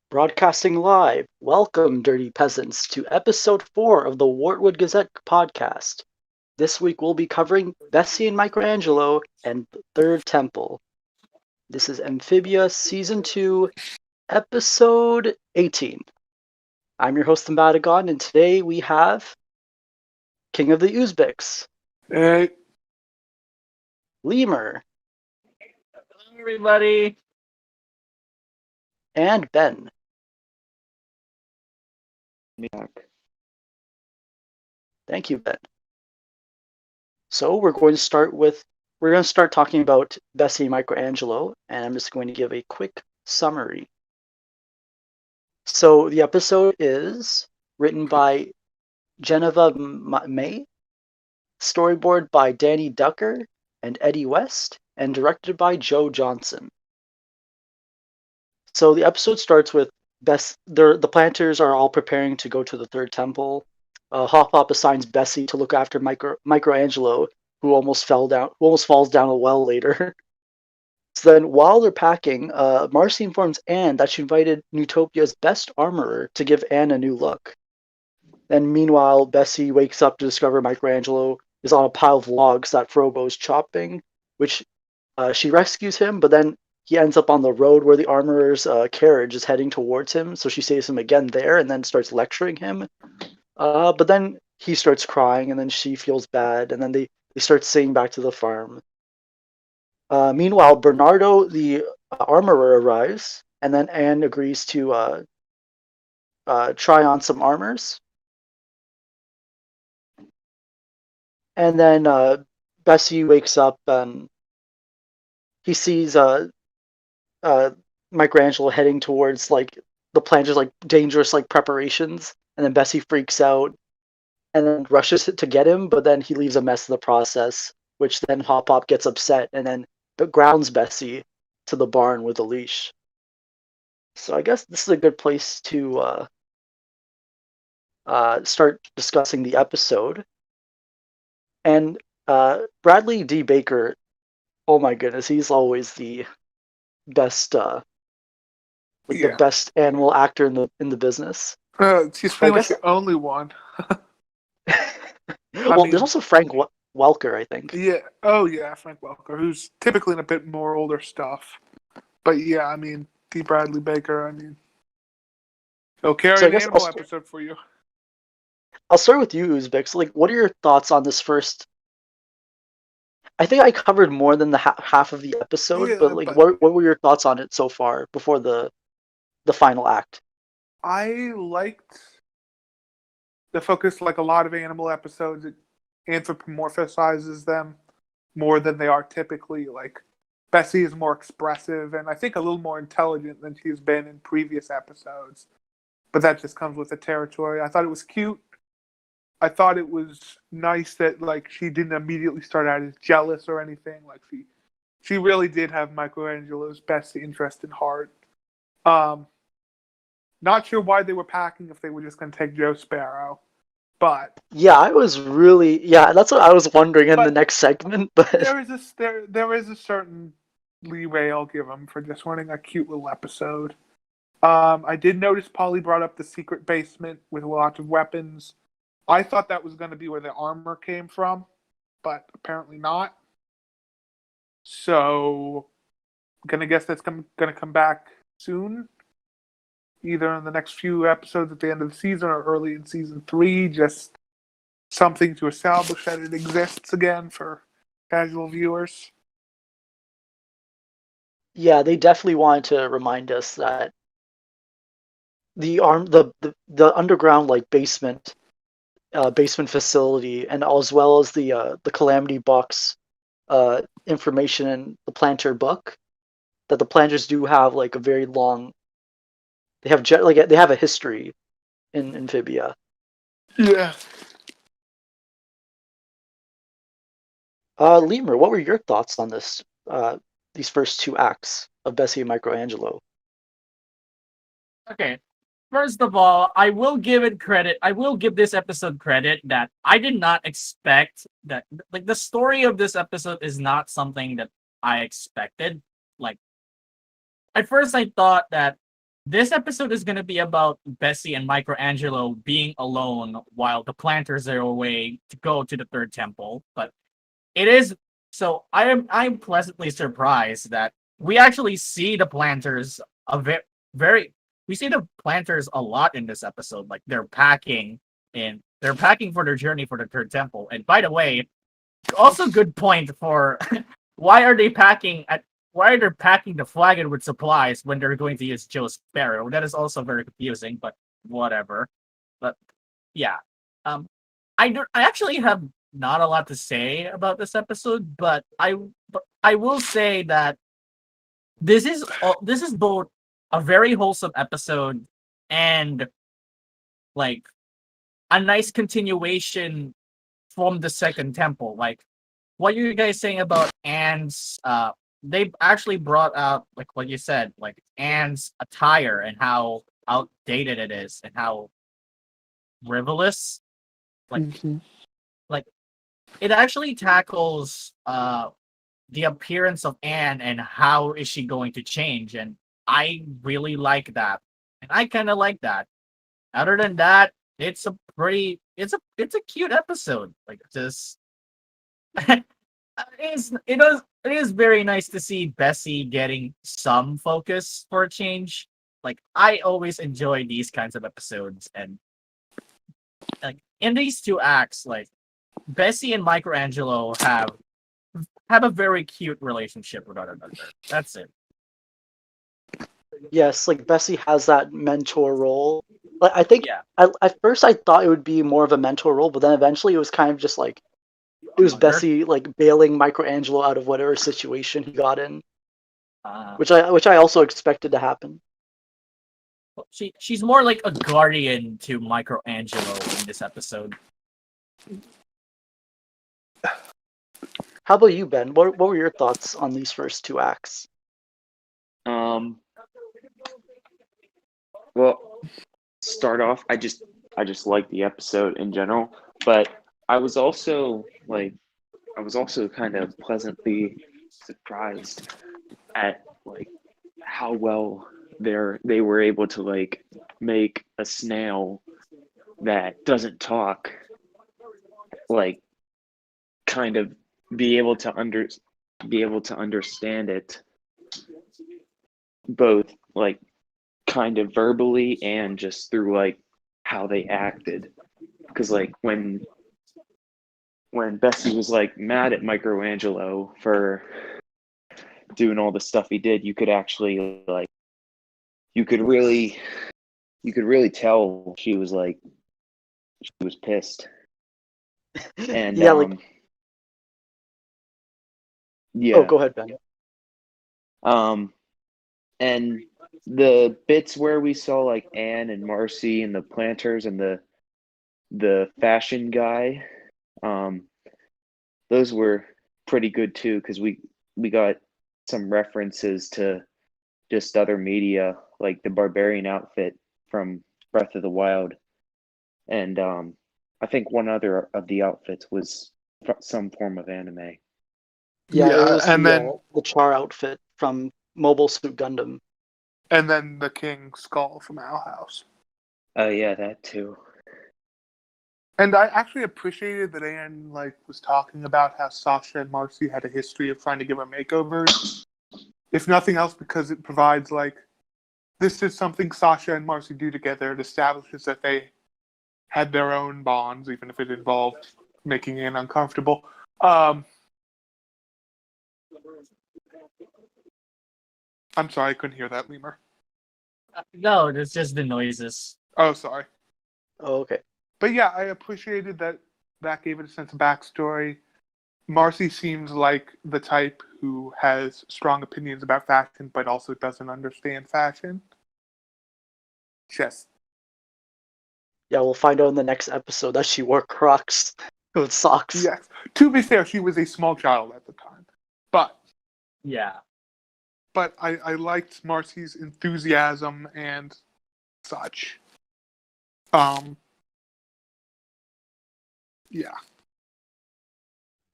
Broadcasting live. Welcome, dirty peasants, to episode 4 of the Wartwood Gazette podcast. This week we'll be covering Bessie and MicroAngelo and the Third Temple. This is Amphibia Season 2, Episode 18. I'm your host, Mbatagon, and today we have King of the Uzbeks, Hey, Lemur, Hello, everybody. and Ben. Thank you, Ben. So we're going to start talking about Bessie and MicroAngelo, and I'm just going to give a quick summary. So the episode is written by Geneva May, storyboard by Danny Ducker and Eddie West, and directed by Joe Johnson. So the episode starts with the planters are all preparing to go to the Third Temple. Hop Hop assigns Bessie to look after MicroAngelo, who almost falls down a well later. So then, while they're packing, Marcy informs Anne that she invited Newtopia's best armorer to give Anne a new look. Then, meanwhile, Bessie wakes up to discover MicroAngelo is on a pile of logs that Frobo's chopping, which she rescues him, but then he ends up on the road where the armorer's carriage is heading towards him, so she saves him again there and then starts lecturing him. But then he starts crying, and then she feels bad, and then they start singing back to the farm. Meanwhile, Bernardo, the armorer, arrives, and then Anne agrees to try on some armors. And then Bessie wakes up, and he sees MicroAngelo heading towards the planters, dangerous preparations, and then Bessie freaks out and then rushes to get him, but then he leaves a mess in the process, which then Hop Hop gets upset and then grounds Bessie to the barn with a leash. So I guess this is a good place to start discussing the episode. And Bradley D. Baker, oh my goodness, he's always the best, the best animal actor in the business. he's pretty much the only one. There's also Frank Welker, I think. Yeah. Frank Welker, who's typically in a bit more older stuff. But yeah, D. Bradley Baker, he'll carry an animal episode for you. I'll start with you, Uzbeks. What are your thoughts on this first? I think I covered more than the half of the episode, but what were your thoughts on it so far before the final act? I liked the focus, like a lot of animal episodes, it anthropomorphizes them more than they are typically. Like, Bessie is more expressive and I think a little more intelligent than she's been in previous episodes. But that just comes with the territory. I thought it was cute. I thought it was nice that she didn't immediately start out as jealous or anything. She really did have MicroAngelo's best interest in heart. Not sure why they were packing if they were just going to take Joe Sparrow, but yeah, that's what I was wondering in the next segment. But there is a certain leeway I'll give them for just wanting a cute little episode. I did notice Polly brought up the secret basement with lots of weapons. I thought that was going to be where the armor came from, but apparently not. So, I'm going to guess that's going to come back soon. Either in the next few episodes at the end of the season or early in season 3. Just something to establish that it exists again for casual viewers. Yeah, they definitely wanted to remind us that the underground basement facility, and as well as the Calamity Box information in the Planter book, that the Planters do have a very long. They have a history in Amphibia. Yeah. Lemur, what were your thoughts on this? These first 2 acts of Bessie and MicroAngelo. Okay. First of all, I will give it credit. I will give this episode credit that I did not expect that. The story of this episode is not something that I expected. At first I thought that this episode is going to be about Bessie and MicroAngelo being alone while the planters are away to go to the third temple. But it is so I'm pleasantly surprised that we actually see the planters very we see the planters a lot in this episode. Like they're packing for their journey for the third temple. And by the way, also good point for why are they why are they packing the flagon with supplies when they're going to use Joe Sparrow? That is also very confusing, but whatever. But yeah. I actually have not a lot to say about this episode, but I will say that this is both a very wholesome episode and like a nice continuation from the second temple. Like what you guys saying about Anne's they actually brought out like what you said, like Anne's attire and how outdated it is and how frivolous. Like Mhm. like it actually tackles the appearance of Anne and how is she going to change, and I really like that. And I kind of like that. Other than that, it's a cute episode. Like just it is very nice to see Bessie getting some focus for a change. Like I always enjoy these kinds of episodes, and like in these two acts, like Bessie and MicroAngelo have a very cute relationship with one another. That's it. Yes, like Bessie has that mentor role. Like I think Yeah. at first I thought it would be more of a mentor role, but then eventually it was kind of just like it was Mother. Bessie like bailing Microangelo out of whatever situation he got in, Uh, which I also expected to happen. she's more like a guardian to MicroAngelo in this episode. How about you, Ben? What were your thoughts on these first two acts? Well, start off, I just like the episode in general, but I was also like I was also kind of pleasantly surprised at like how well they were able to like make a snail that doesn't talk like kind of be able to understand it both like kind of verbally and just through like how they acted, because like when Bessie was like mad at Microangelo for doing all the stuff he did, you could actually like you could really tell she was like she was pissed. And Yeah, like oh, yeah. go ahead, Ben. And the bits where we saw like Anne and Marcy and the planters and the fashion guy, those were pretty good too, because we got some references to just other media, like the barbarian outfit from Breath of the Wild, and I think one other of the outfits was some form of anime. Yeah, it Yeah, was and then the Char outfit from Mobile Suit Gundam. the King Skull from Owl House. Oh yeah, that too. And I actually appreciated that Anne was talking about how Sasha and Marcy had a history of trying to give her makeovers. If nothing else, because it provides this is something Sasha and Marcy do together. It establishes that they had their own bonds, even if it involved making Anne uncomfortable. I'm sorry, I couldn't hear that, Lemur. No, it's just the noises. Oh, sorry. Oh, okay. But yeah, I appreciated that gave it a sense of backstory. Marcy seems like the type who has strong opinions about fashion, but also doesn't understand fashion. Just Yeah, we'll find out in the next episode that she wore Crocs with socks. yes. To be fair, she was a small child at the time, but Yeah. I liked Marcy's enthusiasm and such. Yeah.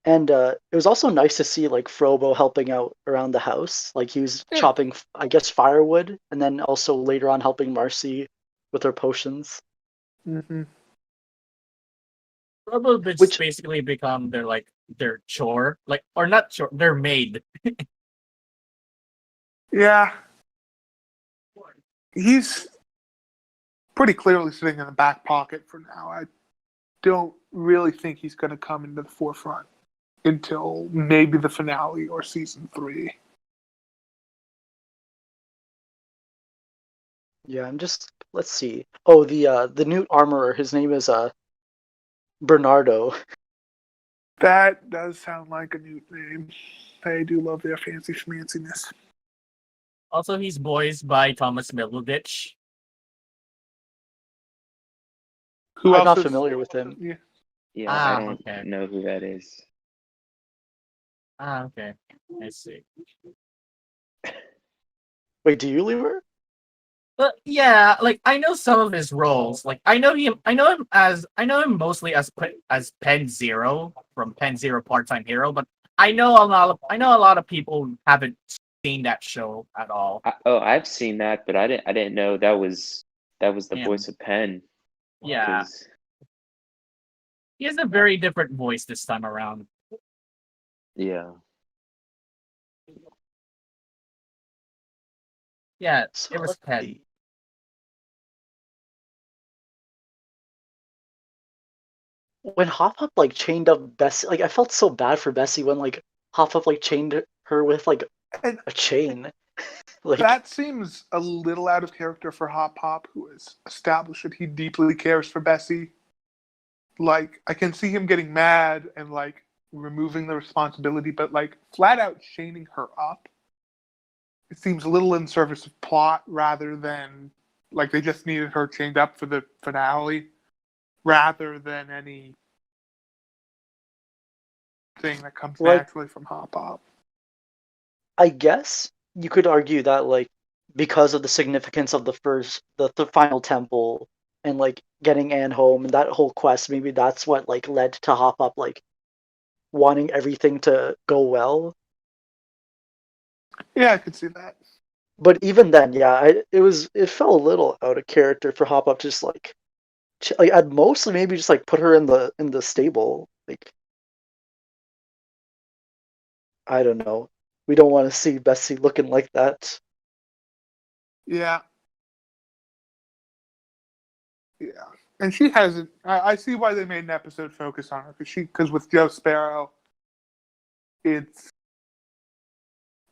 And it was also nice to see like Frobo helping out around the house. Like he was Yeah. chopping, I guess, firewood, and then also later on helping Marcy with her potions. Mm-hmm. Robo Which basically become their chore, like or not chore, their maid. Yeah, he's pretty clearly sitting in the back pocket for now. I don't really think he's going to come into the forefront until maybe the finale or season 3. yeah, let's see. Oh, the new armorer. His name is Bernardo. That does sound like a new name. They do love their fancy schmanciness. Also, he's voiced by Thomas Middleditch. Who I'm else not is? familiar with him. Yeah. Yeah, I don't Okay. know who that is. Okay. I see. Wait, do you, Lemur? But yeah, like I know some of his roles. Like I know him. I know him mostly as Pen Zero from Pen Zero Part Time Hero. But I know I know a lot of people who haven't seen that show at all. I've seen that, but I didn't know that was the Him. voice of Penn. Yeah, 'Cause- he has a very different voice this time around. yeah. Yeah, So it was let's Pen. see. When Hop Hop like chained up Bessie, like I felt so bad for Bessie when like Hop Hop like chained her with like And a chain. Like that seems a little out of character for Hop Hop, who has established that he deeply cares for Bessie. Like, I can see him getting mad and like removing the responsibility, but like flat out chaining her up, it seems a little in service of plot rather than like they just needed her chained up for the finale, rather than any thing that comes like naturally from Hop Hop. I guess you could argue that like because of the significance of the final temple and like getting Anne home and that whole quest, maybe that's what like led to Hop Hop like wanting everything to go well. Yeah, I could see that. But even then, yeah, it felt a little out of character for Hop Hop to just like at most maybe just like put her in the stable. Like I don't know. We don't want to see Bessie looking like that. Yeah. Yeah. And she hasn't. I see why they made an episode focus on her because with Joe Sparrow, it's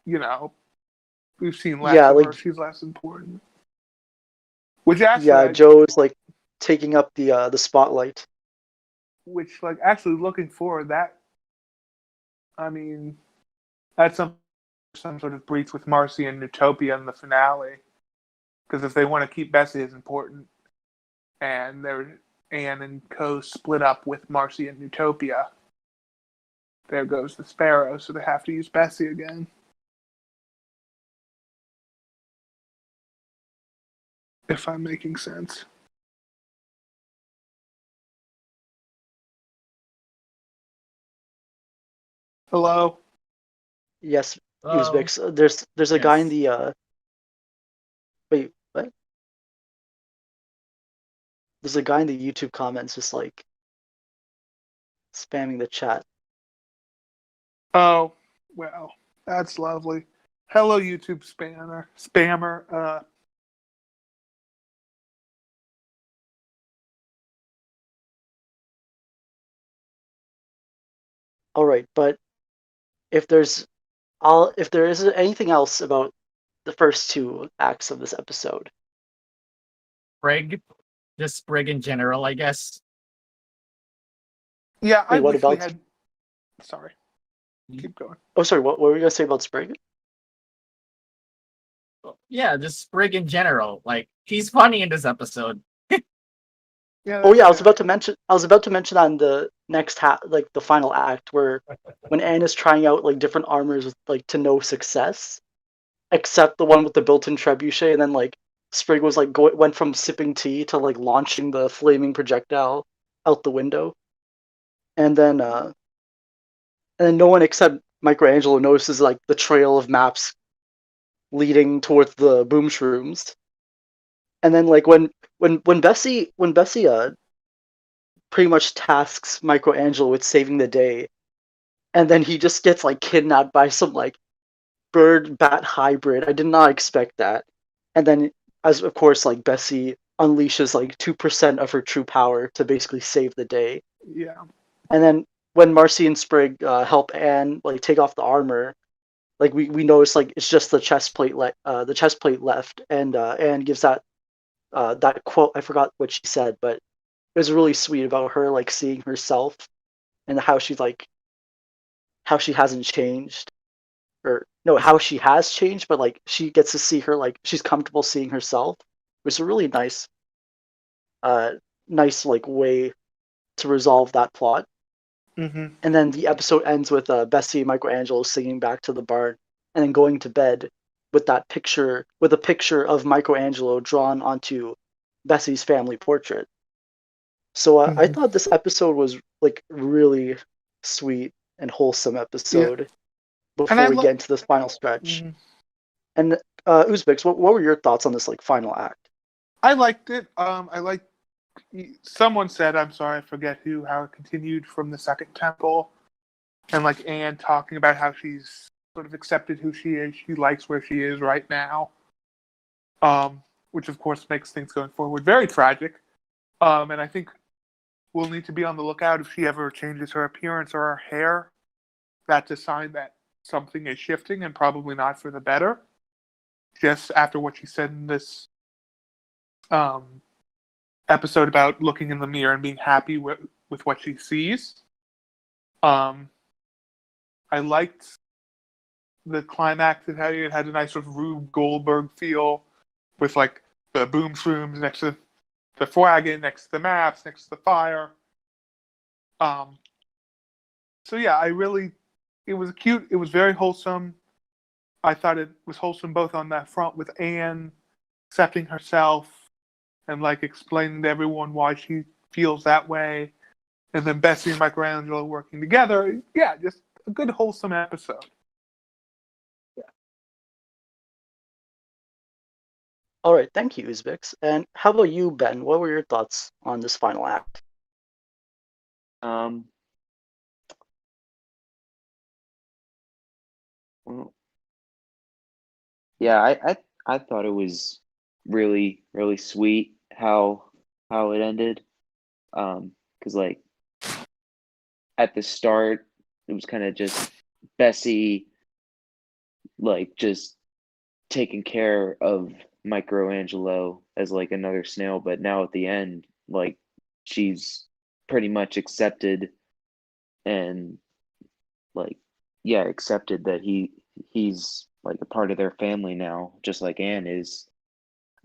we've seen less Yeah, of like her. She's less important. Which actually, yeah, Joe is like taking up the spotlight. actually looking forward, that I mean, that's some sort of breach with Marcy and Utopia in the finale. Because if they want to keep Bessie as important, and Anne and Co split up with Marcy and Utopia, there goes the Sparrow. So they have to use Bessie again. If I'm making sense. Hello? Yes, Oh, Uzbeks. There's a guy in yes. the wait, what? There's a guy in the YouTube comments just like spamming the chat. Oh, well, that's lovely. Hello, YouTube spammer. All right, but if if there is anything else about the first two acts of this episode. Sprig, just Sprig in general, I guess. Yeah, I Wait, what wish we about? had. Sorry, keep going. Oh, sorry. What were we gonna say about Sprig? Yeah, just Sprig in general. Like he's funny in this episode. Yeah, Oh that's yeah, fair. I was about to mention that in the next like the final act, where when Anne is trying out like different armors with like to no success, except the one with the built-in trebuchet, and then like Sprig was like went from sipping tea to like launching the flaming projectile out the window, and then and then no one except MicroAngelo notices like the trail of maps leading towards the boom shrooms. And then like when Bessie pretty much tasks MicroAngelo with saving the day, and then he just gets like kidnapped by some like bird bat hybrid. I did not expect that. And then, as of course, like Bessie unleashes like 2% of her true power to basically save the day. Yeah. And then when Marcy and Sprig help Anne like take off the armor, like we notice like it's just the chest plate left, and Anne gives that quote. I forgot what she said, but it was really sweet about her like seeing herself and how she hasn't changed, or no, how she has changed, but like she gets to see her like she's comfortable seeing herself. It was a really uh nice like way to resolve that plot. Mm-hmm. And then the episode ends with Bessie and MicroAngelo singing back to the barn, and then going to bed with a picture of MicroAngelo drawn onto Bessie's family portrait. So I Mm-hmm. thought this episode was like really sweet and wholesome Yeah. episode And before I we love. get into this final stretch. And Uzbeks, what were your thoughts on this like final act? I liked it. I like. Someone said, I'm sorry, I forget who, how it continued from the second temple, and like Anne talking about how she's sort of accepted who she is. She likes where she is right now. Which of course makes things going forward very tragic. And I think we'll need to be on the lookout if she ever changes her appearance or her hair. That's a sign that something is shifting, and probably not for the better. Just after what she said in this episode about looking in the mirror and being happy with what she sees. I liked the climax. It had a nice sort of Rube Goldberg feel with like the boom shrooms next to the flagon, next to the maps, next to the fire. So yeah, it was cute. It was very wholesome. I thought it was wholesome both on that front with Anne accepting herself and like explaining to everyone why she feels that way, and then Bessie and MicroAngelo working together. Yeah, just a good wholesome episode. All right, thank you, Uzbeks. And how about you, Ben? What were your thoughts on this final act? Well, yeah, I thought it was really really sweet how it ended. Because like at the start, it was kind of just Bessie like just taking care of MicroAngelo as like another snail, but now at the end, like she's pretty much accepted and like yeah, accepted that he's like a part of their family now, just like Anne is.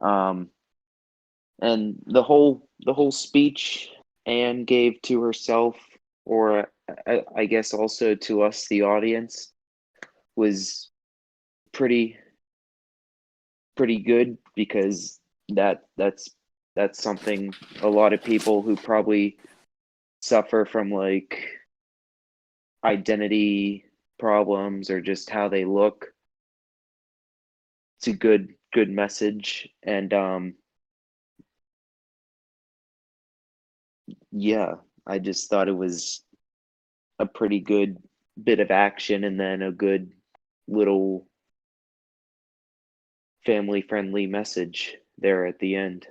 Um and the whole speech Anne gave to herself, or I guess also to us, the audience, was pretty pretty good, because that's something a lot of people who probably suffer from like identity problems or just how they look. It's a good message, and yeah, I just thought it was a pretty good bit of action, and then a good little family friendly message there at the end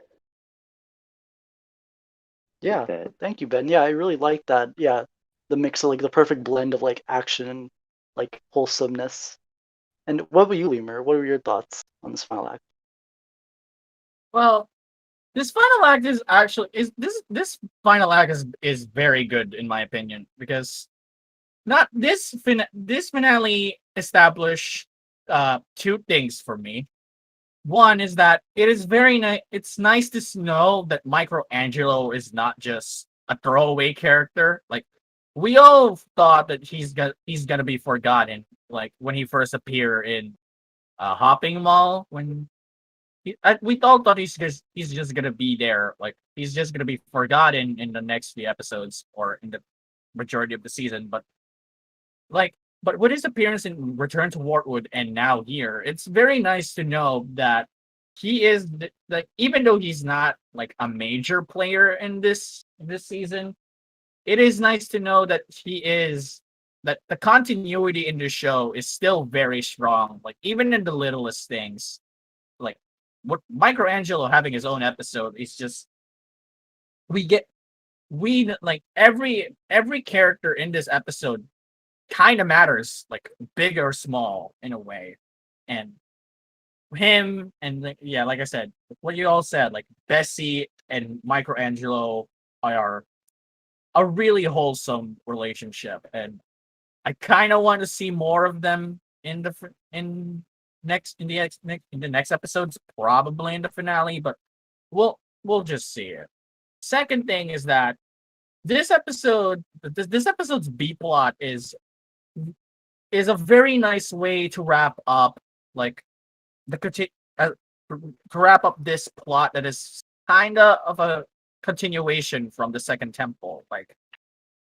with Yeah, that. thank you, Ben. Yeah, I really like that. Yeah, the mix of like the perfect blend of like action and like wholesomeness. And what about you, Lemur? What were your thoughts on this final act? Well, this final act is actually is this final act is very good in my opinion, because not this finale established two things for me. One is that it is very nice. It's nice to know that MicroAngelo is not just a throwaway character. Like we all thought that he's gonna be forgotten. Like when he first appeared in Hopping Mall, when we all thought he's just gonna be there. Like he's just gonna be forgotten in the next few episodes or in the majority of the season. But like, but with his appearance in Return to Wartwood and now here, it's very nice to know that he is like, even though he's not like a major player in this season, it is nice to know that he is that the continuity in the show is still very strong. Like even in the littlest things, like what Microangelo having his own episode is just we get we like every character in this episode kind of matters, like big or small in a way, and him and like yeah, like I said, what you all said, like Bessie and Microangelo are a really wholesome relationship, and I kind of want to see more of them in the next episodes, probably in the finale, but we'll just see it. Second thing is that this episode's B plot is a very nice way to wrap up like to wrap up this plot that is kind of a continuation from the second temple. Like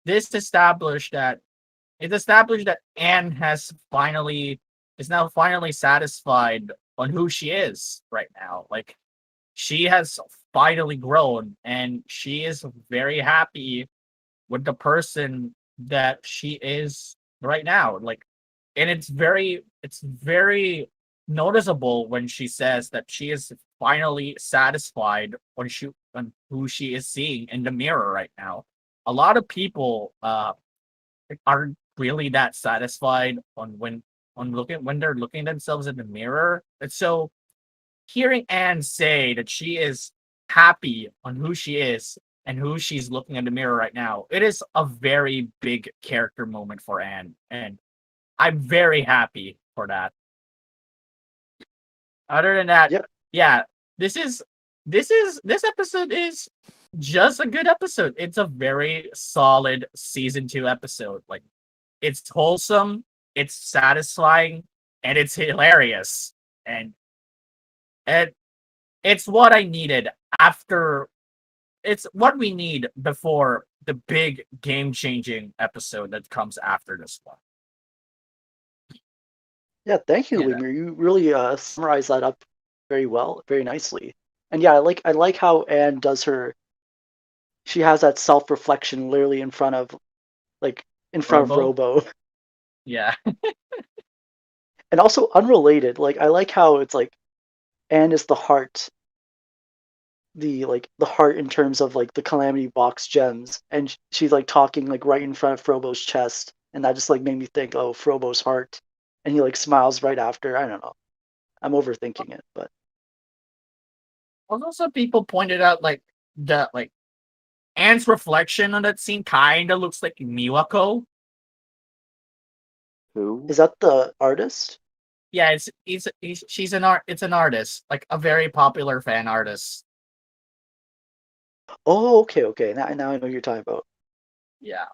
this established that Anne is now finally satisfied on who she is right now. Like she has finally grown and she is very happy with the person that she is right now. Like, and it's very noticeable when she says that she is finally satisfied on who she is seeing in the mirror right now. A lot of people aren't really that satisfied when they're looking at themselves in the mirror. And so hearing Anne say that she is happy on who she is and who she's looking in the mirror right now, it is a very big character moment for Anne, and I'm very happy for that. Other than that, Yep. yeah, this episode is just a good episode. It's a very solid season 2 episode. Like it's wholesome, it's satisfying, and it's hilarious. And it's what I needed after it's what we need before the big game-changing episode that comes after this one. Yeah, thank you, Yeah. Lemur. You really summarized that up very well, very nicely. And yeah, I like how Anne does her. She has that self-reflection literally in front of Robo? Robo, Yeah. and also unrelated. Like I like how it's like Anne is the heart in terms of like the Calamity Box gems, and she's like talking like right in front of Frobo's chest, and that just like made me think, oh, Frobo's heart, and he like smiles right after. I don't know. I'm overthinking it, but Also, people pointed out like Anne's reflection on that scene kind of looks like Miwako. Who? is that the artist? Yeah, she's an art. It's an artist, like a very popular fan artist. Oh, okay. Now I know who you're talking about. Yeah.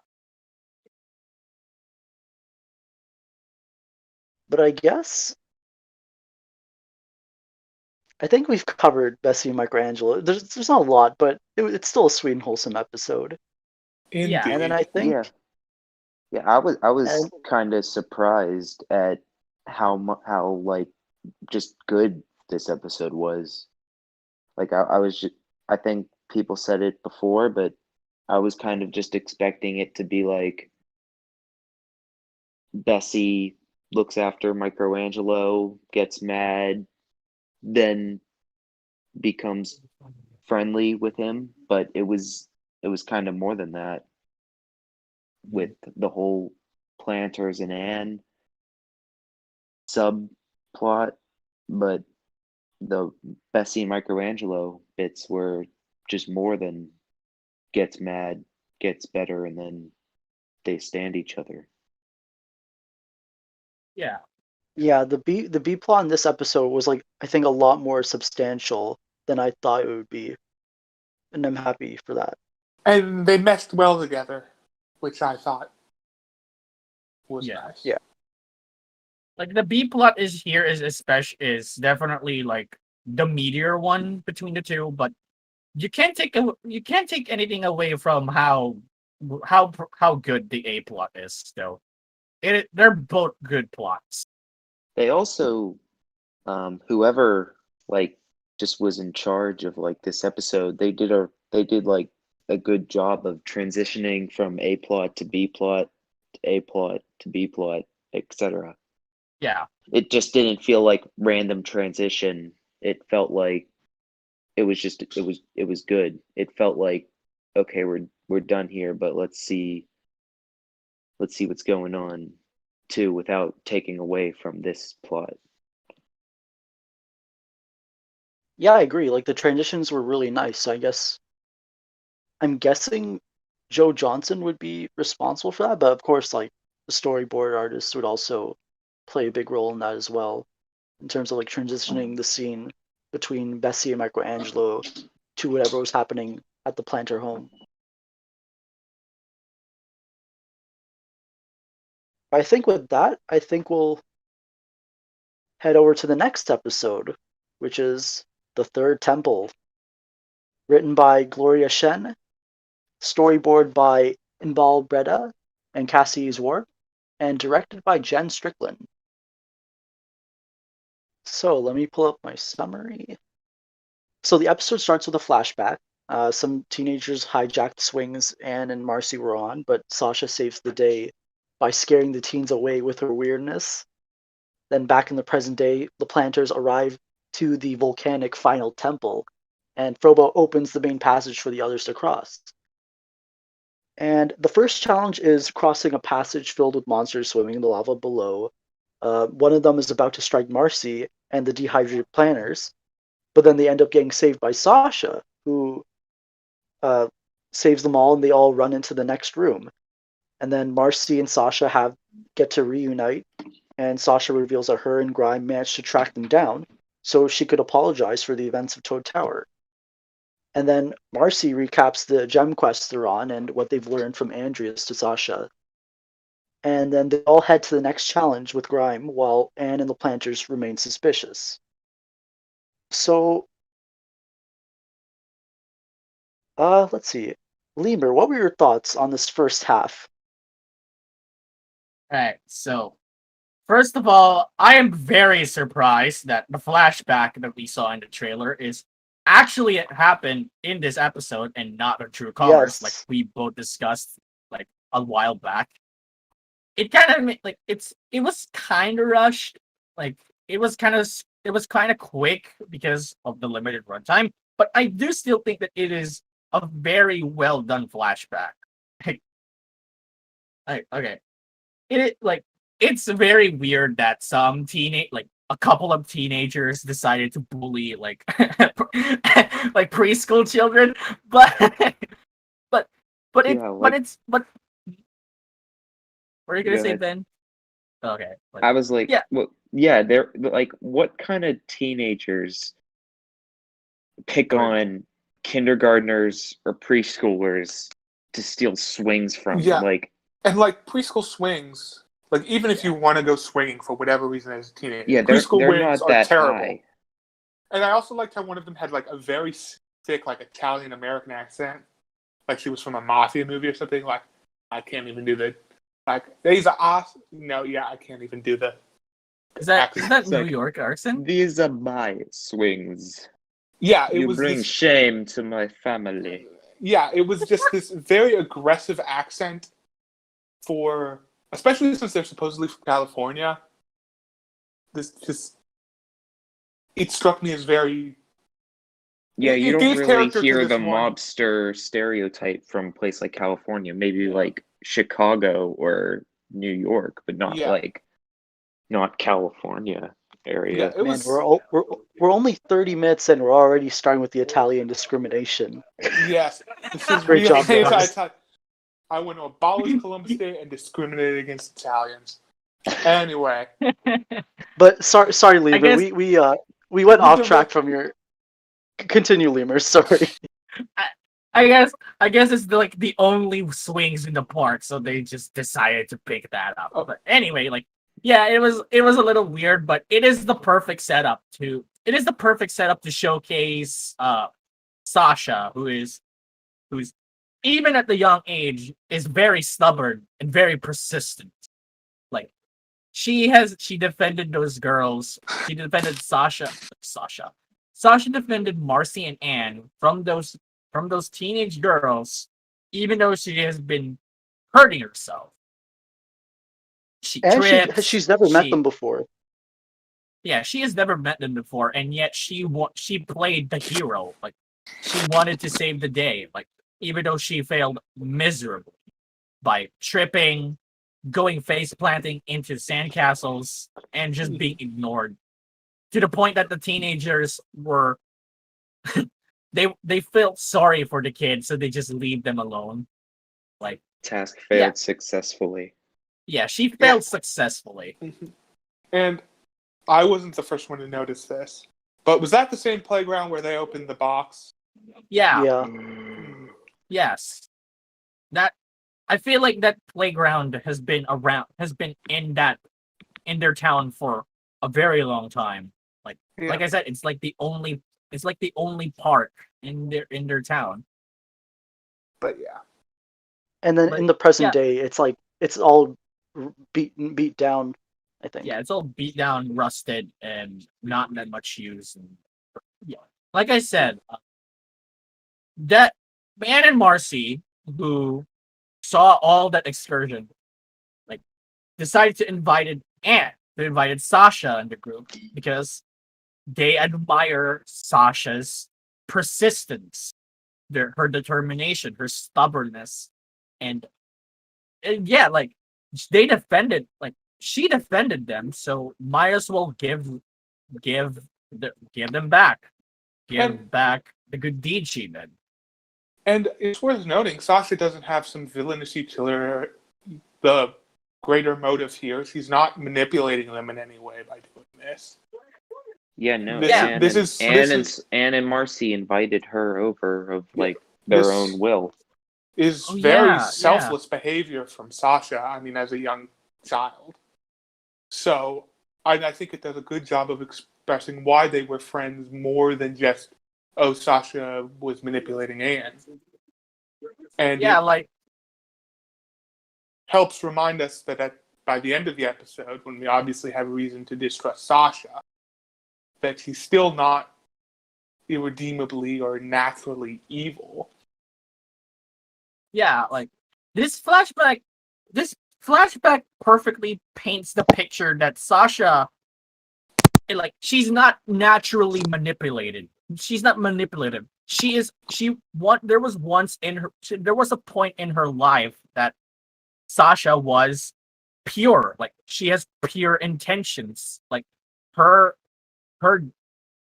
But I think we've covered Bessie and MicroAngelo. There's not a lot, but it's still a sweet and wholesome episode. Yeah. And then Indeed. I think Yeah, yeah. I was and kind of surprised at how like just good this episode was. Like I was just I think people said it before, but I was kind of just expecting it to be like Bessie looks after Microangelo, gets mad, then becomes friendly with him, but it was kind of more than that with the whole Planters and Anne subplot, but the Bessie and Microangelo bits were just more than gets mad, gets better, and then they stand each other. Yeah. yeah, the B plot in this episode was like I think a lot more substantial than I thought it would be, and I'm happy for that. And they meshed well together, which I thought was Yeah. nice. Yeah. Like the B plot is definitely like the meteor one between the two, but you can't take anything away from how good the A plot is. Still, They're both good plots. They also, whoever like just was in charge of like this episode, they did like a good job of transitioning from A plot to B plot to A plot to B plot, etc. Yeah. It just didn't feel like random transition. It felt like it was just it was good. It felt like, okay, we're done here, but let's see what's going on too without taking away from this plot. Yeah, I agree. Like the transitions were really nice. So I'm guessing Joe Johnson would be responsible for that, but of course, like the storyboard artist would also play a big role in that as well, in terms of like transitioning the scene between Bessie and MicroAngelo to whatever was happening at the planter home. I think with that, I think we'll head over to the next episode, which is The Third Temple, written by Gloria Shen, storyboard by Inbal Breda and Cassie Zwart, and directed by Jen Strickland. So let me pull up my summary. So the episode starts with a flashback. Some teenagers hijacked swings Anne and Marcy were on, but Sasha saves the day by scaring the teens away with her weirdness. Then back in the present day, the planters arrive to the volcanic final temple, and Frobo opens the main passage for the others to cross. And the first challenge is crossing a passage filled with monsters swimming in the lava below. One of them is about to strike Marcy and the dehydrated planners, but then they end up getting saved by Sasha, who saves them all, and they all run into the next room. And then Marcy and Sasha get to reunite, and Sasha reveals that her and Grime managed to track them down so she could apologize for the events of Toad Tower. And then Marcy recaps the gem quest they're on and what they've learned from Andreas to Sasha. And then they all head to the next challenge with Grime, while Anne and the planters remain suspicious. So, let's see. Lemur, what were your thoughts on this first half? Alright, so first of all, I am very surprised that the flashback that we saw in the trailer is actually it happened in this episode and not a true colors, Yes. like we both discussed like a while back. It kind of like it was kind of rushed, like it was kind of quick because of the limited runtime. But I do still think that it is a very well done flashback. Okay, it's very weird that a couple of teenagers decided to bully like like preschool children, but but but it Yeah, but like it's but what are you gonna go say, ahead. Ben? Okay, I was like, yeah, well, yeah, they're like, what kind of teenagers pick or on kindergartners or preschoolers to steal swings from? Yeah. Like, And like preschool swings, like even if you want to go swinging for whatever reason as a teenager, yeah, preschool they're wings not are that terrible. high. And I also liked how one of them had like a very thick, like Italian American accent, like she was from a mafia movie or something. Like I can't even do the these are awesome. No, yeah, I can't even do the. is that It's New like, York accent? these are my swings. Yeah, it You was bring this. shame to my family. Yeah, it was just this very aggressive accent for, especially since they're supposedly from California. It struck me as very. Yeah, you It don't gave really character to hear this the one. mobster stereotype from a place like California, maybe Yeah. like Chicago or New York, but not Yeah, like not California yeah, area. it Man, was. we're only 30 minutes and we're already starting with the Italian discrimination. Yes, this is Great real job, guys. anti-Italian. I want to abolish Columbus Day and discriminate against Italians. Anyway, But sorry, Lemur. guess- We went off track from your. Continue, Lemur. Sorry. I guess it's the only swings in the park, so they just decided to pick that up. Oh. But anyway, yeah, it was a little weird, but it is the perfect setup to showcase Sasha, who's even at the young age is very stubborn and very persistent. Like she defended those girls. She defended Sasha defended Marcy and Anne from those teenage girls, even though she has been hurting herself. She And trips. she's never met them before. Yeah, she has never met them before, and yet she played the hero. Like, she wanted to save the day. Like, even though she failed miserably by tripping, going face planting into sandcastles, and just being ignored, to the point that the teenagers were they felt sorry for the kids, so they just leave them alone. Like, Task failed successfully. yeah, she failed successfully. And I wasn't the first one to notice this, but was that the same playground where they opened the box? Yeah. Yeah. Yes. That I feel like that playground has been in their town for a very long time. Like I said, it's like the only park in their town. But yeah. And then But, in the present yeah. day, it's like it's all beat down, I think. Yeah, it's all beat down, rusted, and not that much use. And, yeah, like I said, that Anne and Marcy, who saw all that excursion, like, decided to invite Anne. They invited Sasha in the group because they admire Sasha's persistence, her determination, her stubbornness, and yeah, like, they defended, like, she defended them, so might as well give them back, back the good deed she did. And it's worth noting, Sasha doesn't have some villainousy to the greater motive here. She's not manipulating them in any way by doing this. Yeah, no. Anne and Marcy invited her over of like their own will. Is very selfless behavior from Sasha. I mean, as a young child. So I think it does a good job of expressing why they were friends more than just, oh, Sasha was manipulating Anne. And yeah, like, helps remind us that by the end of the episode, when we obviously have reason to distrust Sasha, that she's still not irredeemably or naturally evil. Yeah, like, this flashback perfectly paints the picture that Sasha, like, she's not naturally manipulated. She's not manipulative. There was a point in her life that Sasha was pure. Like, she has pure intentions. Like, her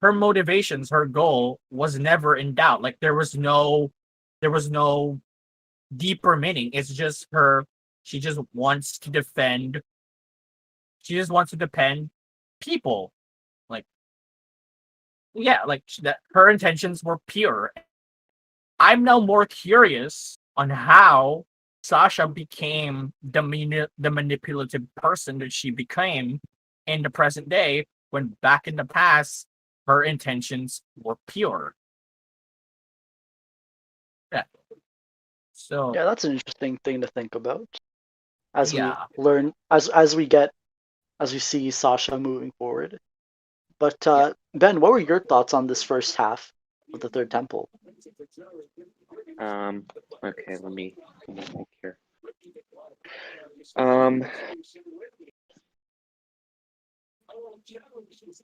motivations, her goal was never in doubt. Like, there was no deeper meaning. It's just she just wants to defend people. Like, yeah, like, that her intentions were pure. I'm now more curious on how Sasha became the manipulative person that she became in the present day, when back in the past her intentions were pure. Yeah. So Yeah, that's an interesting thing to think about. As we yeah. learn, as we see Sasha moving forward. But Ben, what were your thoughts on this first half of the Third Temple? Okay, let me think here.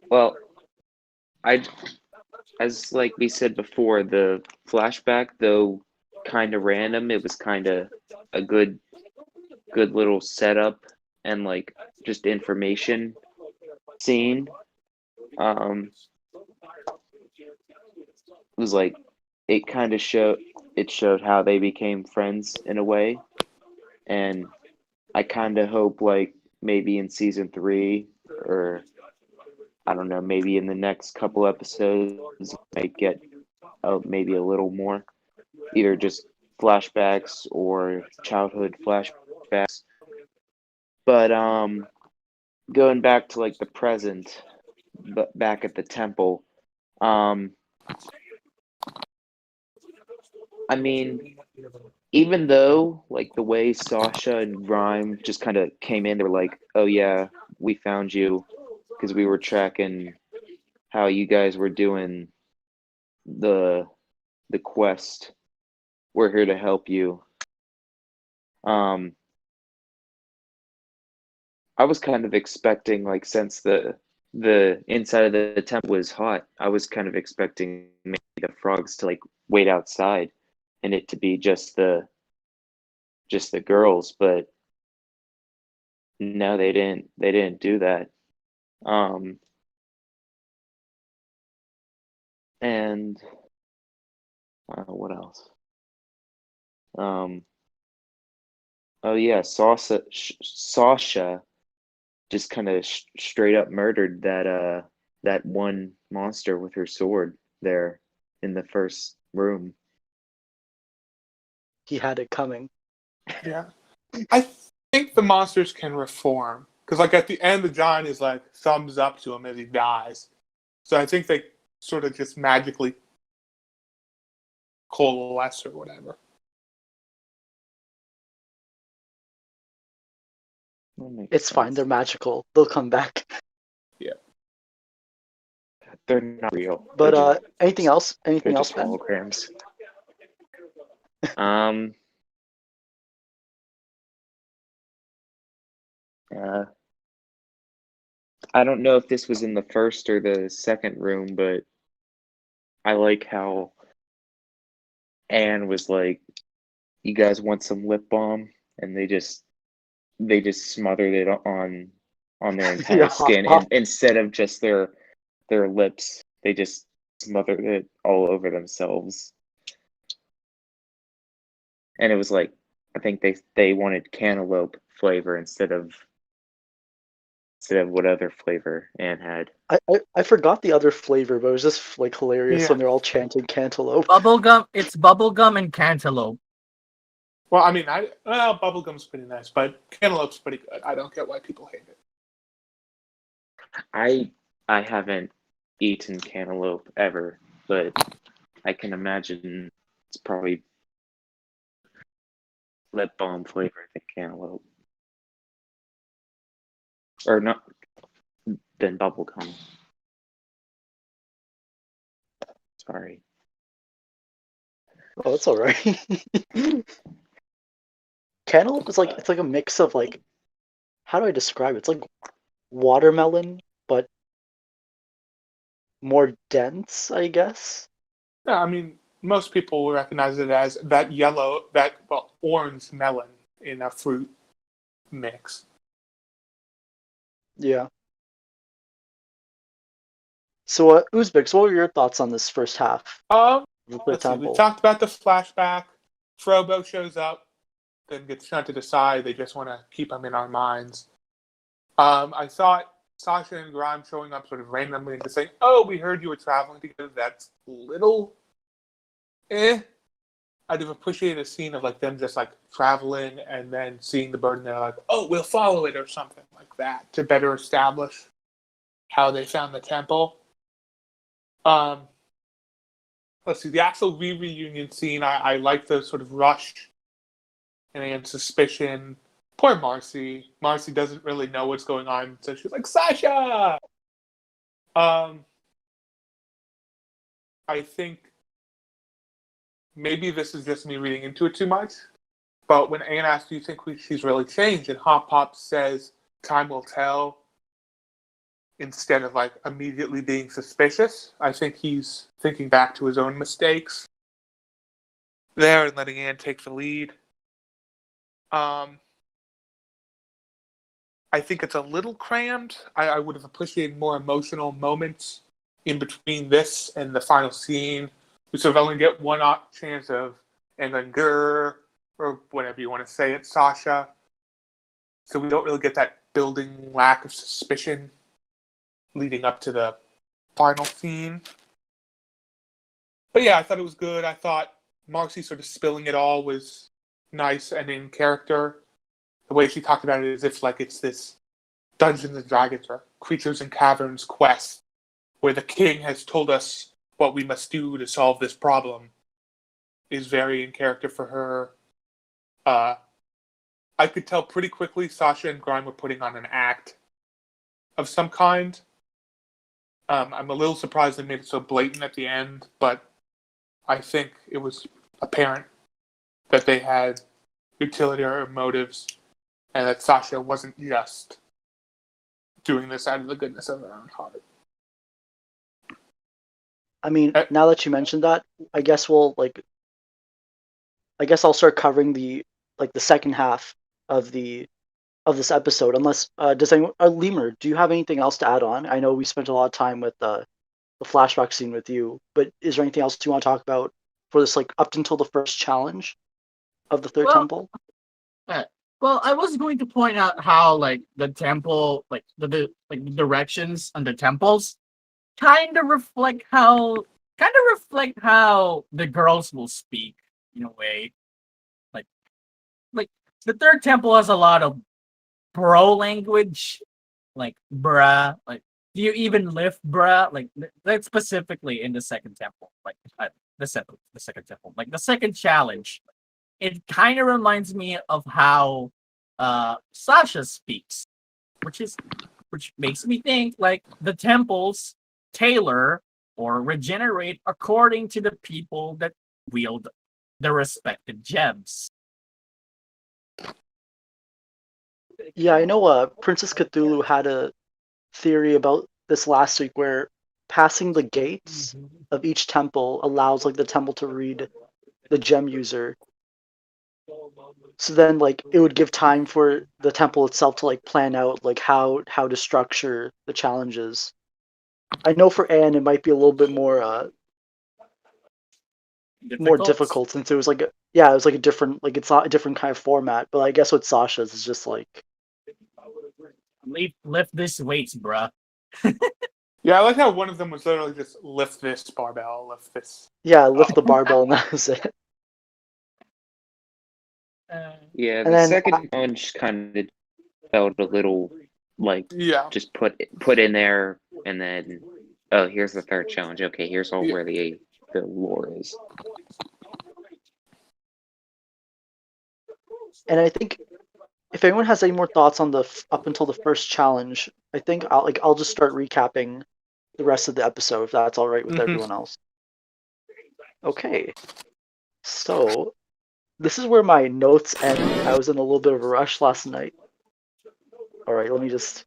Well, as like we said before, the flashback, though kind of random, it was kind of a good little setup and like just information scene. It was like it kind of showed how they became friends in a way, and I kind of hope like maybe in season 3, or I don't know, maybe in the next couple episodes might get maybe a little more, either just flashbacks or childhood flashbacks. But going back to like the present, but back at the temple, I mean, even though like the way Sasha and Rhyme just kind of came in, they were like, oh yeah, we found you because we were tracking how you guys were doing the quest. We're here to help you. I was kind of expecting, like, since the inside of the temple was hot, I was kind of expecting maybe the frogs to like wait outside and it to be just the girls, but no, they didn't do that. And what else? Oh yeah, Sasha just kind of straight up murdered that one monster with her sword there in the first room. He had it coming. Yeah. I think the monsters can reform. Because, like, at the end, the giant is, like, thumbs up to him as he dies. So I think they sort of just magically coalesce or whatever. It's fine. They're magical. They'll come back. Yeah. They're not real. But anything else? Anything They're else, just Ben? holograms. I don't know if this was in the first or the second room, but I like how Anne was like, "You guys want some lip balm?" And they just smothered it on their entire Yeah, skin, and instead of just their lips, they just smothered it all over themselves. And it was like, I think they wanted cantaloupe flavor instead of what other flavor Anne had. I forgot the other flavor, but it was just like hilarious Yeah. when they're all chanting cantaloupe. Bubblegum. It's bubblegum and cantaloupe. Well, I mean, bubblegum's pretty nice, but cantaloupe's pretty good. I don't get why people hate it. I haven't eaten cantaloupe ever, but I can imagine it's probably lip balm flavor than cantaloupe. Or not, than bubblegum. Sorry. Oh, that's all right. Cantaloupe is like, it's like a mix of, like, how do I describe it? It's like watermelon, but more dense, I guess. Yeah, I mean, most people will recognize it as that orange melon in a fruit mix. Yeah. So, Uzbek, so what were your thoughts on this first half of the Let's see. We temple? talked about the flashback. Frobo shows up, then gets shunted aside. They just want to keep him in our minds. I thought Sasha and Grime showing up sort of randomly and just saying, "Oh, we heard you were traveling together." That's a little, I'd have appreciated a scene of like them just like traveling and then seeing the bird and they're like, "Oh, we'll follow it," or something like that to better establish how they found the temple. Let's see, the actual reunion scene, I like the sort of rush and suspicion. Poor Marcy. Marcy doesn't really know what's going on, so she's like, "Sasha!" I think maybe this is just me reading into it too much, but when Anne asks, "Do you think she's really changed?" and Hop Pop says, "Time will tell," instead of like immediately being suspicious, I think he's thinking back to his own mistakes there and letting Anne take the lead. I think it's a little crammed. I would have appreciated more emotional moments in between this and the final scene. We sort of only get one chance of and then grr, or whatever you want to say it, Sasha. So we don't really get that building lack of suspicion leading up to the final scene. But yeah, I thought it was good. I thought Marcy sort of spilling it all was nice and in character. The way she talked about it as if like it's this Dungeons and Dragons or Creatures and Caverns quest where the king has told us what we must do to solve this problem is very in character for her. I could tell pretty quickly Sasha and Grime were putting on an act. of some kind. I'm a little surprised they made it so blatant at the end, but I think it was apparent that they had utilitarian motives and that Sasha wasn't just doing this out of the goodness of her own heart. I mean, now that you mentioned that, I guess I'll start covering the second half of this episode. Unless does anyone, Lemur, do you have anything else to add on? I know we spent a lot of time with the flashback scene with you, but is there anything else you want to talk about for this, like, up until the first challenge of the third temple? Well, I was going to point out how, like, the temple, like the directions on the temples, kind of reflect how the girls will speak in a way. Like the third temple has a lot of bro language, like bruh, like do you even lift bruh, like that's specifically in the second temple, like the second temple, like the second challenge. It kind of reminds me of how Sasha speaks, which makes me think like the temples tailor or regenerate according to the people that wield the respective gems. Yeah, I know Princess Cthulhu had a theory about this last week where passing the gates of each temple allows, like, the temple to read the gem user. So then, like, it would give time for the temple itself to, like, plan out, like, how to structure the challenges. I know for Anne it might be a little bit more difficult since it was like it was like a different, like, it's not a different kind of format. But I guess with Sasha's is just like lift this weights, bruh. Yeah, I like how one of them was literally just lift this barbell, lift this. Yeah, lift the barbell and that was it. Yeah, And the then second challenge kind of felt a little like just put in there, and then here's the third challenge. Okay, here's where the lore is. And I think if anyone has any more thoughts on the up until the first challenge, I think I'll just start recapping the rest of the episode if that's all right with everyone else. Okay, so this is where my notes end. I was in a little bit of a rush last night. All right, let me just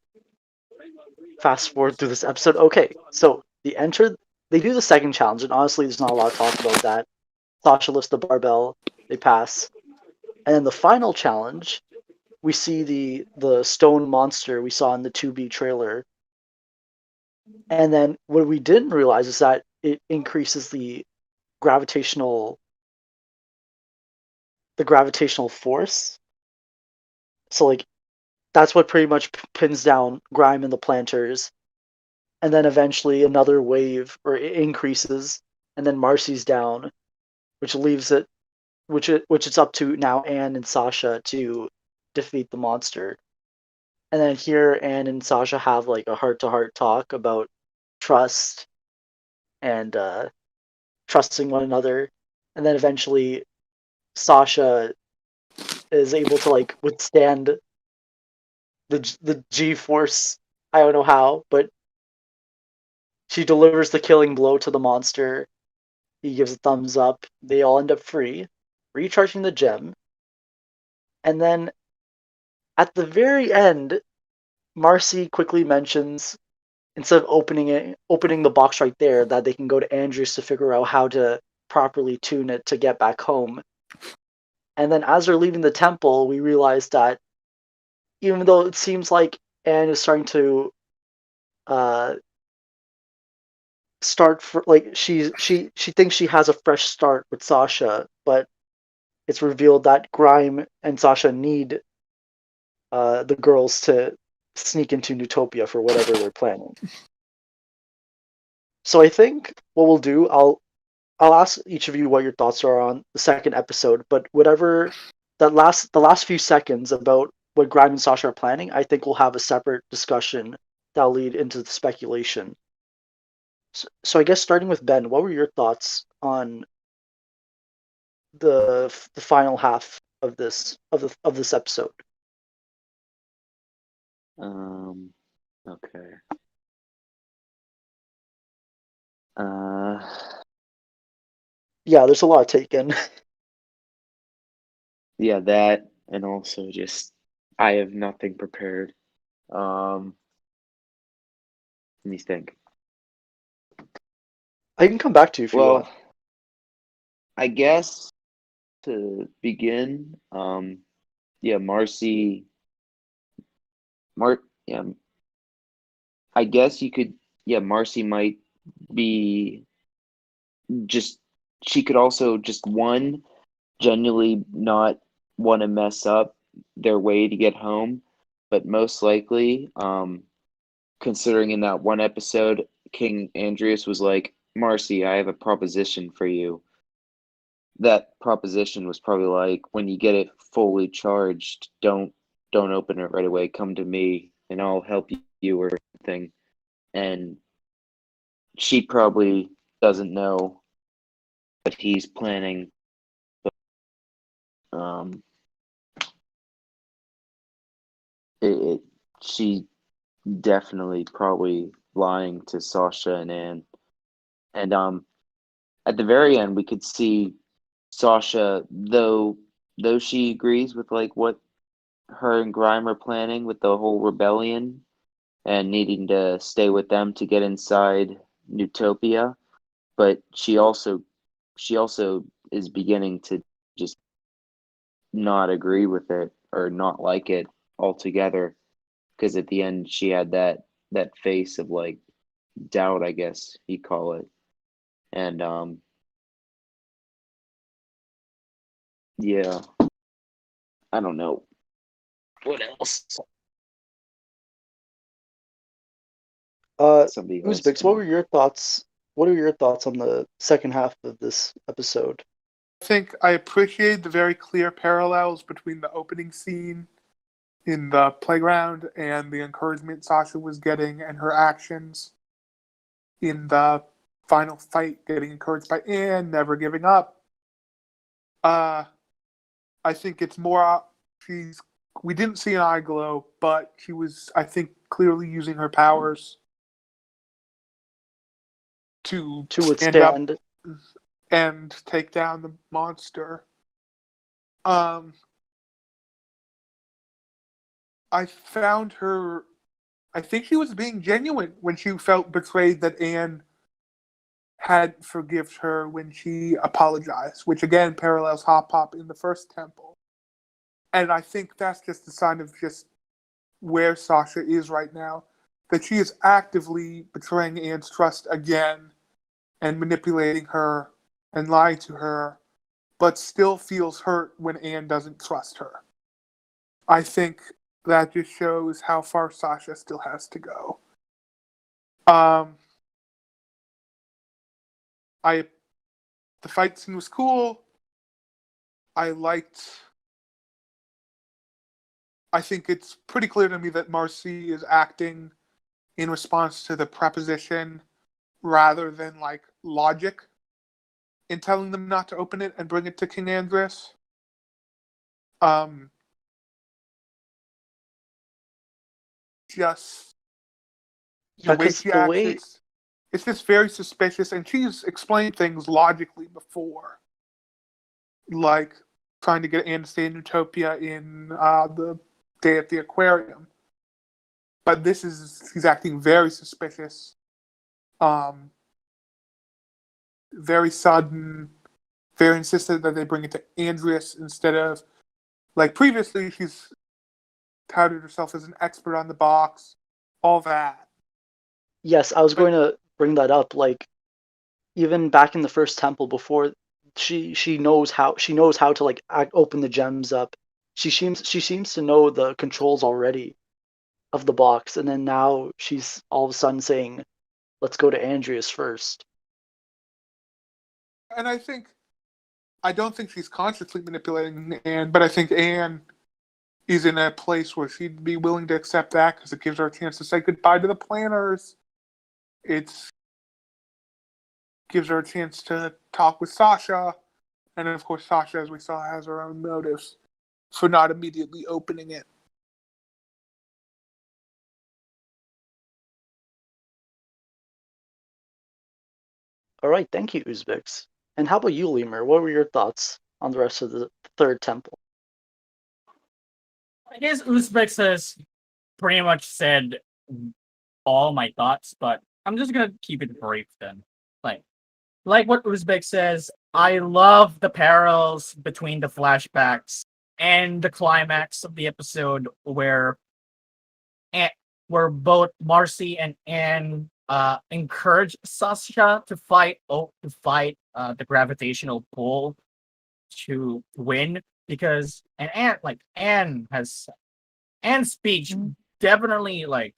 fast forward through this episode. Okay, so they do the second challenge, and honestly, there's not a lot of talk about that. Sasha lifts the barbell, they pass, and then the final challenge, we see the stone monster we saw in the 2B trailer. And then what we didn't realize is that it increases the gravitational force. So, like, that's what pretty much pins down Grime and the Planters. And then eventually another wave, or it increases, and then Marcy's down, which leaves it, which it's up to now Anne and Sasha to defeat the monster. And then here Anne and Sasha have, like, a heart-to-heart talk about trust and trusting one another. And then eventually Sasha is able to, like, withstand the G-force. I don't know how, but she delivers the killing blow to the monster. He gives a thumbs up. They all end up free, recharging the gem. And then at the very end, Marcy quickly mentions, instead of opening the box right there, that they can go to Andrews to figure out how to properly tune it to get back home. And then as they're leaving the temple, we realize that even though it seems like Anne is starting to start for, like, she thinks she has a fresh start with Sasha, but it's revealed that Grime and Sasha need the girls to sneak into Newtopia for whatever they're planning. So I think what we'll do, I'll ask each of you what your thoughts are on the second episode, but whatever the last few seconds about what Grime and Sasha are planning, I think we'll have a separate discussion that'll lead into the speculation. So I guess starting with Ben, what were your thoughts on the final half of this episode? Okay. Uh, Yeah, there's a lot taken. yeah, that and also just I have nothing prepared. Let me think. I can come back to you if you want. Well, I guess to begin, yeah, yeah, I guess you could, yeah, Marcy might be just, she could also just one, genuinely not want to mess up their way to get home, but most likely, considering in that one episode, King Andreas was like, Marcy, I have a proposition for you. That proposition was probably like, when you get it fully charged, don't open it right away. Come to me and I'll help you or anything. And she probably doesn't know what he's planning. Um, it she definitely probably lying to Sasha and Anne. And at the very end, we could see Sasha, though she agrees with like what her and Grime are planning with the whole rebellion and needing to stay with them to get inside Newtopia, but she also is beginning to just not agree with it or not like it altogether because at the end she had that face of like doubt, I guess you call it. And yeah, I don't know what else. Somebody else Uzbeks, what were can. your thoughts? What are your thoughts on the second half of this episode? I think I appreciate the very clear parallels between the opening scene in the playground and the encouragement Sasha was getting and her actions in the final fight, getting encouraged by Anne, never giving up. I think it's more we didn't see an eye glow, but she was, I think, clearly using her powers to To stand up withstand, and take down the monster. Um, I found her. I think she was being genuine when she felt betrayed that Anne had forgiven her when she apologized, which again parallels Hop Pop in the first temple. And I think that's just a sign of just where Sasha is right now, that she is actively betraying Anne's trust again and manipulating her and lying to her, but still feels hurt when Anne doesn't trust her. I think that just shows how far Sasha still has to go. Um, I the fight scene was cool. I liked. I think it's pretty clear to me that Marcy is acting in response to the preposition rather than like logic in telling them not to open it and bring it to King Andres. Just the yeah, way because she the acts, way, it's just very suspicious, and she's explained things logically before, like trying to get Anne to stay in Utopia in the day at the aquarium. But she's acting very suspicious, um, very sudden, very insistent that they bring it to Andreas instead of, like previously, she's touted herself as an expert on the box, all that. yes, I was But going to bring that up. Like even back in the first temple, before she knows how to like open the gems up. She seems to know the controls already of the box, and then now she's all of a sudden saying, "Let's go to Andreas first." and I don't think she's consciously manipulating Anne, but I think Anne is in a place where she'd be willing to accept that because it gives her a chance to say goodbye to the planners. It gives her a chance to talk with Sasha, and of course, Sasha, as we saw, has her own motives for not immediately opening it. All right, thank you, Uzbeks. And how about you, Lemur? What were your thoughts on the rest of the third temple? I guess Uzbek has pretty much said all my thoughts, but I'm just gonna keep it brief then. Like, like what Uzbek says, I love the parallels between the flashbacks and the climax of the episode An- where both Marcy and Anne encourage Sasha to fight the gravitational pull to win because and Anne's speech definitely like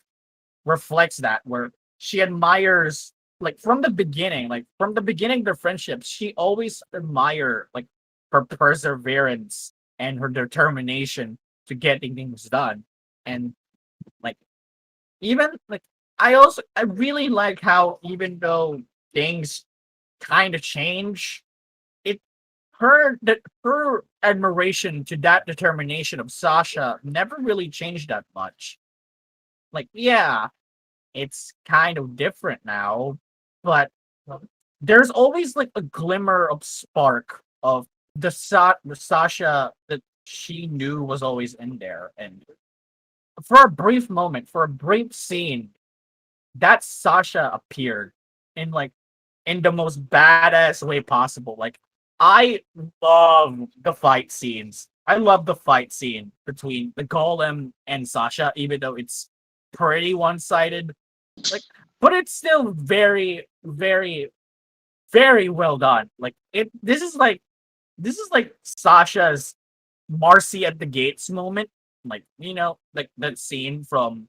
reflects that where she admires from the beginning of their friendship she always admire like her perseverance and her determination to getting things done and like even like I really like how even though things kind of change it her admiration to that determination of Sasha never really changed that much. Like, yeah, it's kind of different now, but there's always like a glimmer of spark of the Sasha that she knew was always in there. And for a brief moment, for a brief scene, that Sasha appeared in like in the most badass way possible. Like I love the fight scenes. I love the fight scene between the Golem and Sasha, even though it's pretty one-sided. Like, but it's still very, very, very well done. Like it. This is like Sasha's Marcy at the gates moment. Like like that scene from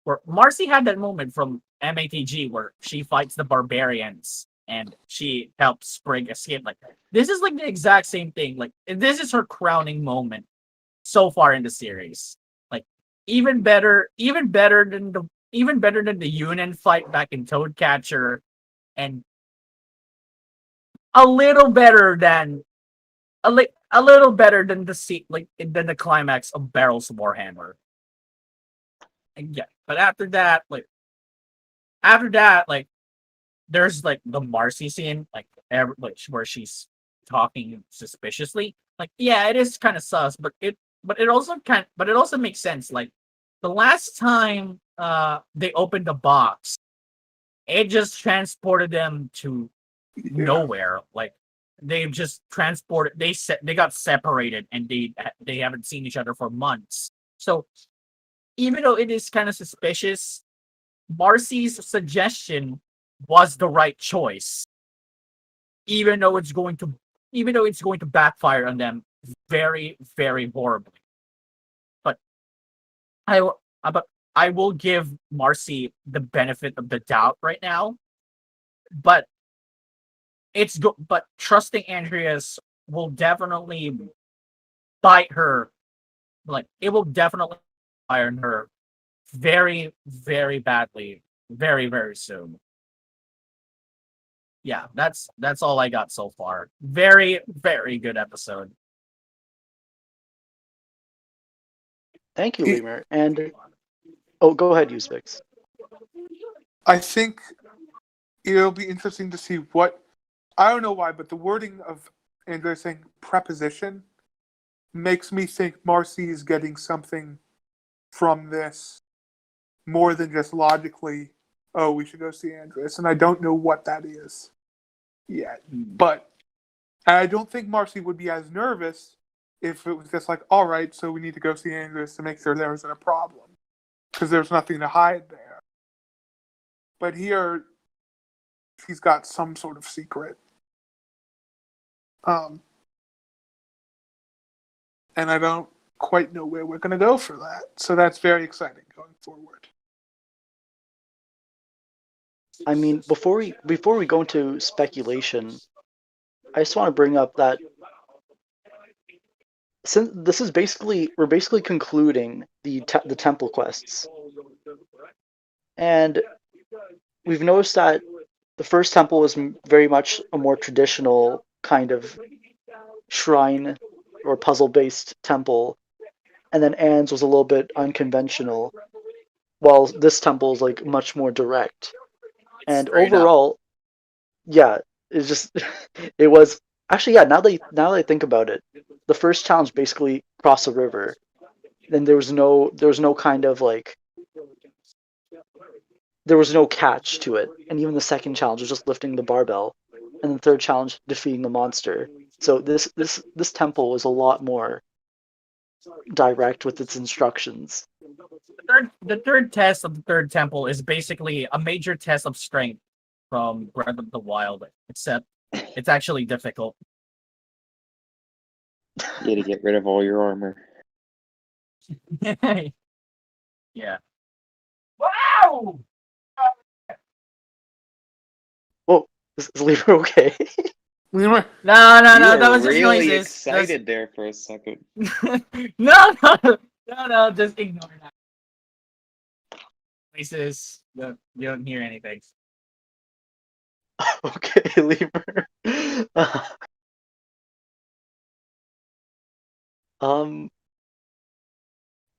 where Marcy had that moment from MATG where she fights the barbarians and she helps Sprig escape. Like this is like the exact same thing. Like this is her crowning moment so far in the series. Like even better than the Union fight back in Toadcatcher, and a little better than a little better than than the climax of Barrel's Warhammer. And yeah, but after that, like there's like the Marcy scene, like where she's talking suspiciously. Like, yeah, it is kind of sus, but it also makes sense. Like the last time they opened the box, it just transported them to Yeah. nowhere. Like they've just transported they got separated and they haven't seen each other for months. So even though it is kind of suspicious, Marcy's suggestion was the right choice, even though it's going to backfire on them very, very horribly. But but I will give Marcy the benefit of the doubt right now. But but trusting Andreas will definitely bite her. Like it will definitely iron her very, very badly, very, very soon. Yeah, that's all I got so far. Very, very good episode. Thank you, It- Lemur. And oh, go ahead, Uzbeks. I think it'll be interesting to see what. I don't know why, but the wording of Andrea saying preposition makes me think Marcy is getting something from this more than just logically, oh, we should go see Andres. And I don't know what that is yet. But I don't think Marcy would be as nervous if it was just like, all right, so we need to go see Andres to make sure there isn't a problem. Because there's nothing to hide there. But here, she's got some sort of secret. And I don't quite know where we're going to go for that. So that's very exciting going forward. I mean, before we go into speculation, I just want to bring up that since this is we're basically concluding the temple quests, and we've noticed that the first temple was very much a more traditional kind of shrine or puzzle-based temple, and then Anne's was a little bit unconventional, while this temple is like much more direct. And Straight up. overall, yeah, it's just it was actually, yeah. Now that I think about it, the first challenge basically crossed a river. Then there was no kind of like there was no catch to it, and even the second challenge was just lifting the barbell, and the third challenge defeating the monster. So this temple was a lot more direct with its instructions. The third test of the third temple is basically a major test of strength from Breath of the Wild, except it's actually difficult. You had to get rid of all your armor. Yeah. Wow! Whoa, is Libra okay? Lemur, No, no, You no. were That was just really noises. excited there for a second. No, no, no, no. Just ignore that. Noises. You don't hear anything. Okay, Libra. Um,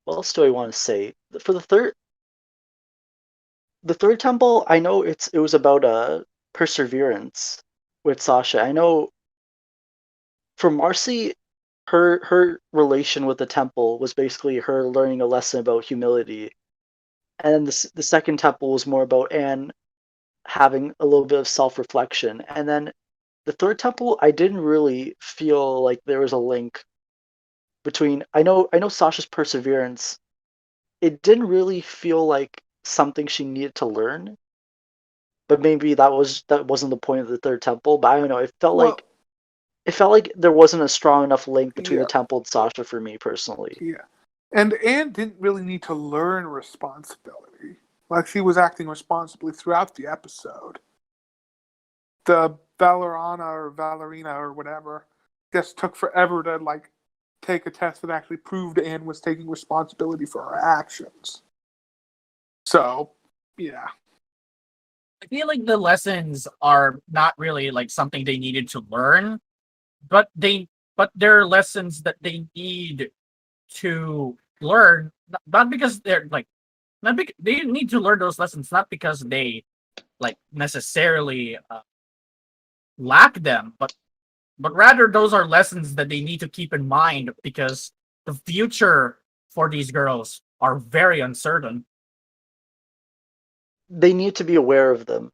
what else do I want to say? For the third temple, I know it was about perseverance with Sasha. I know for Marcy, her relation with the temple was basically her learning a lesson about humility, and then the second temple was more about Anne having a little bit of self reflection, and then the third temple, I didn't really feel like there was a link between. I know Sasha's perseverance. It didn't really feel like something she needed to learn, but maybe that wasn't the point of the third temple. But I don't know. well, It felt like there wasn't a strong enough link between the yeah, temple and Sasha for me personally. yeah. And Anne didn't really need to learn responsibility. Like, she was acting responsibly throughout the episode. The Valerina or whatever just took forever to, like, take a test that actually proved Anne was taking responsibility for her actions. So, yeah. I feel like the lessons are not really like something they needed to learn, but they're lessons that they need to learn, not because they're like not because they need to learn those lessons, not because they like necessarily lack them, but rather those are lessons that they need to keep in mind because the future for these girls are very uncertain. They need to be aware of them.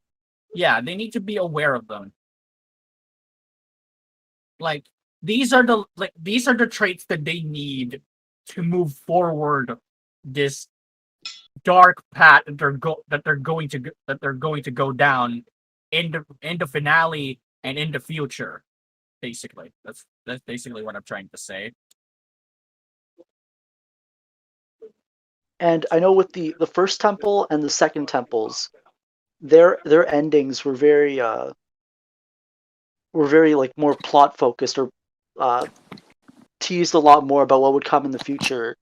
Yeah, they need to be aware of them. Like these are the traits that they need to move forward this dark path that they're going to go down in the finale and in the future. Basically, that's basically what I'm trying to say. And I know with the first temple and the second temples, their endings were very like more plot focused or uh, teased a lot more about what would come in the future.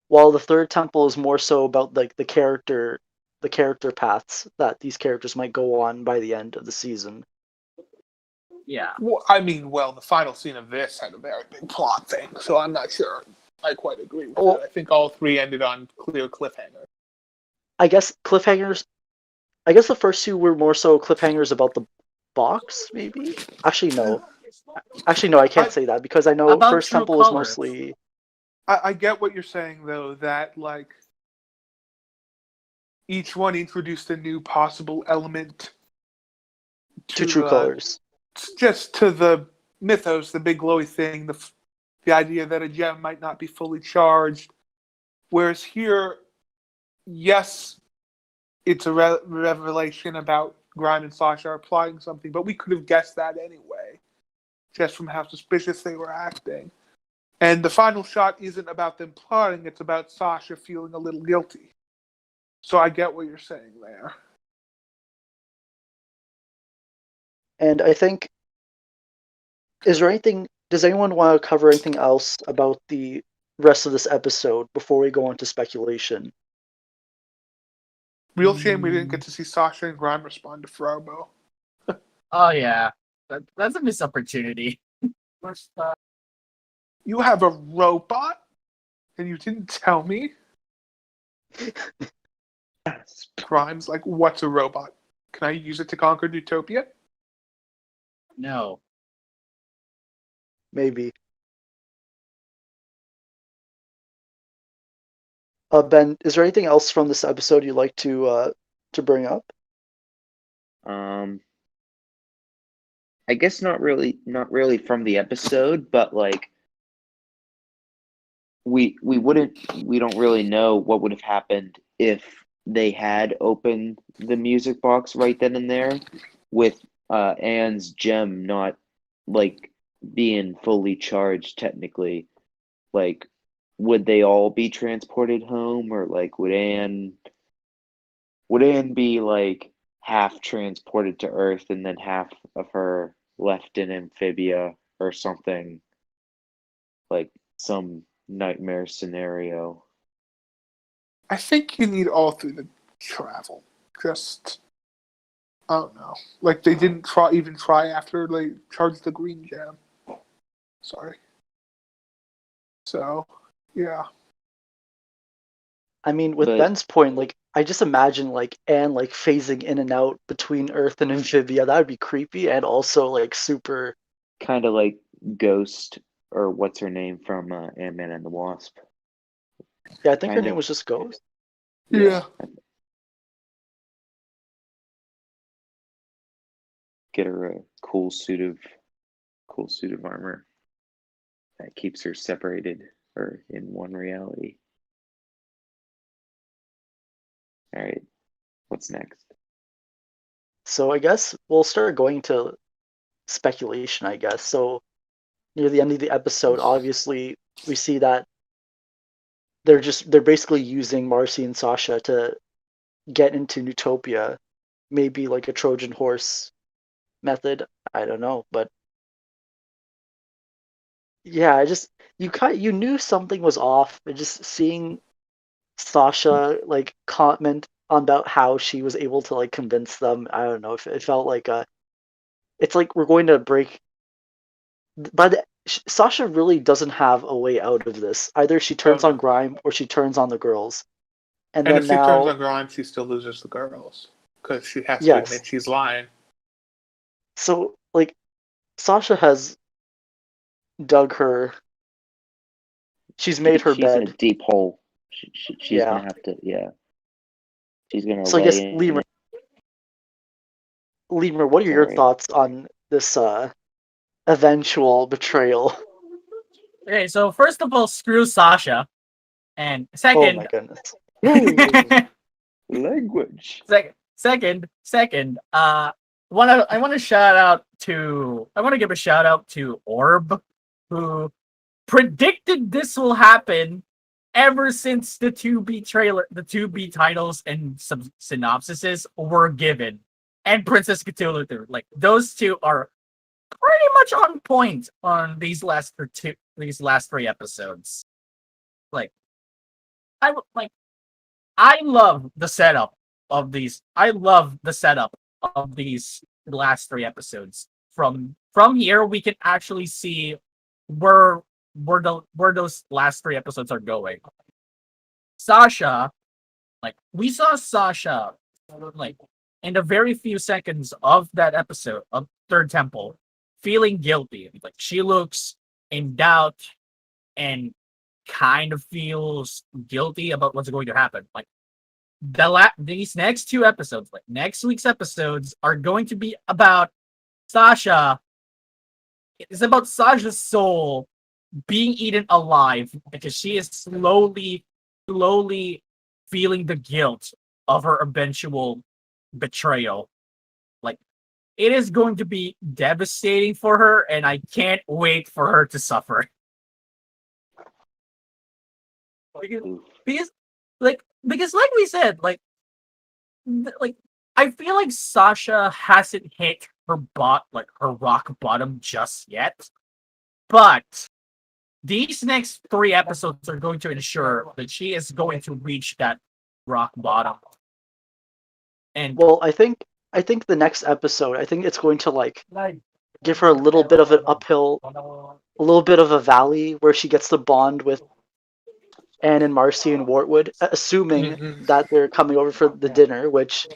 While the third temple is more so about like the character paths that these characters might go on by the end of the season. Yeah. Well, I mean, well, the final scene of this had a very big plot thing, so I'm not sure I quite agree with Well, that. I think all three ended on clear cliffhanger. I guess cliffhangers. I guess the first two were more so cliffhangers about the box, maybe. Actually, no. Actually, no. I can't I, say that because I know About first True temple was Colors. mostly I get what you're saying, though, that, like, each one introduced a new possible element to to True Colors. just to the mythos, the big glowy thing, the idea that a gem might not be fully charged. Whereas here, yes, it's a revelation about Grime and Sasha are plotting something, but we could have guessed that anyway, just from how suspicious they were acting. And the final shot isn't about them plotting, it's about Sasha feeling a little guilty. So I get what you're saying there. And I think, is there anything? Does anyone want to cover anything else about the rest of this episode before we go on to speculation? Real shame we didn't get to see Sasha and Grime respond to Frobo. Oh yeah, that's a missed opportunity. First, You have a robot? And you didn't tell me? Grime's like, what's a robot? Can I use it to conquer Utopia? No. Maybe. Ben, is there anything else from this episode you'd like to bring up? Um, I guess not really from the episode, but like we don't really know what would have happened if they had opened the music box right then and there with Anne's gem not like being fully charged technically. Like would they all be transported home, or like would Anne be like half transported to Earth and then half of her left in Amphibia or something, like some nightmare scenario? I think you need all three to travel. Just, I don't know. Like, they didn't try after they charged the green gem. Sorry. So, yeah. I mean, with But Ben's point, like I just imagine like Anne like phasing in and out between Earth and Amphibia. That would be creepy and also like super. kind of like Ghost, or what's her name from Ant-Man and the Wasp. Yeah, I think her Kind name of. was just Ghost. Yeah. Get her a cool suit of armor that keeps her separated or in one reality. All right, what's next? So I guess we'll start going to speculation, I guess. So near the end of the episode, obviously we see that they're basically using Marcy and Sasha to get into Newtopia, maybe like a Trojan horse method. I don't know, but yeah, you knew something was off. But just seeing Sasha like comment on about how she was able to like convince them. I don't know if it felt like it's like we're going to break. But Sasha really doesn't have a way out of this. Either she Oh, turns on no. Grime or she turns on the girls. And And then if she turns now, on Grimes, she still loses the girls. Because she has to yes. admit she's lying. So like Sasha has dug her. She's made her She's in a bed. deep hole. She's Yeah. gonna have to, yeah. She's gonna So I guess lay in it. Lemur, what are your Sorry. thoughts on this eventual betrayal? Okay, so first of all, screw Sasha. And Oh my second, goodness. Language. second, I want to give a shout out to Orb, who predicted this will happen ever since the 2B titles and some synopsises were given, and Princess Cthulhu. Like those two are pretty much on point on these last three episodes. Like I love the setup of these. I love the setup of these last three episodes. From here, we can actually see where where those last three episodes are going. Sasha, like we saw Sasha, like in the very few seconds of that episode of Third Temple, feeling guilty. Like she looks in doubt and kind of feels guilty about what's going to happen. Like these next two episodes, like next week's episodes, are going to be about Sasha. It's about Sasha's soul being eaten alive because she is slowly feeling the guilt of her eventual betrayal. Like it is going to be devastating for her, and I can't wait for her to suffer. Because, because like we said, like I feel like Sasha hasn't hit her her rock bottom just yet, but these next three episodes are going to ensure that she is going to reach that rock bottom. And Well, I think the next episode, I think it's going to like give her a little bit of an uphill, a little bit of a valley where she gets to bond with Anne and Marcy and Wartwood, assuming that they're coming over for the dinner, which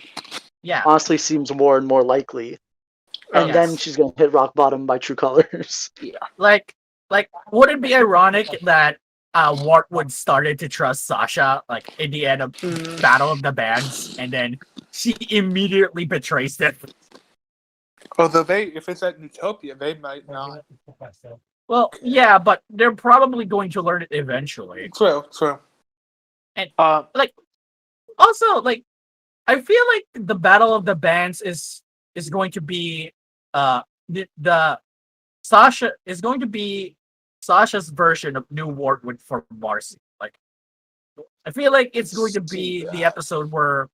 yeah, honestly seems more and more likely. and then Yes. she's gonna hit rock bottom by True Colors. Like, would it be ironic that Wartwood started to trust Sasha, like, in the end of Battle of the Bands, and then she immediately betrays them? Although if it's at Utopia, they might not. Well, yeah, but they're probably going to learn it eventually. True. And, like, also, like, I feel like the Battle of the Bands is going to be the Sasha is going to be Sasha's version of New Wartwood for Marcy. Like, I feel like it's going to be the episode where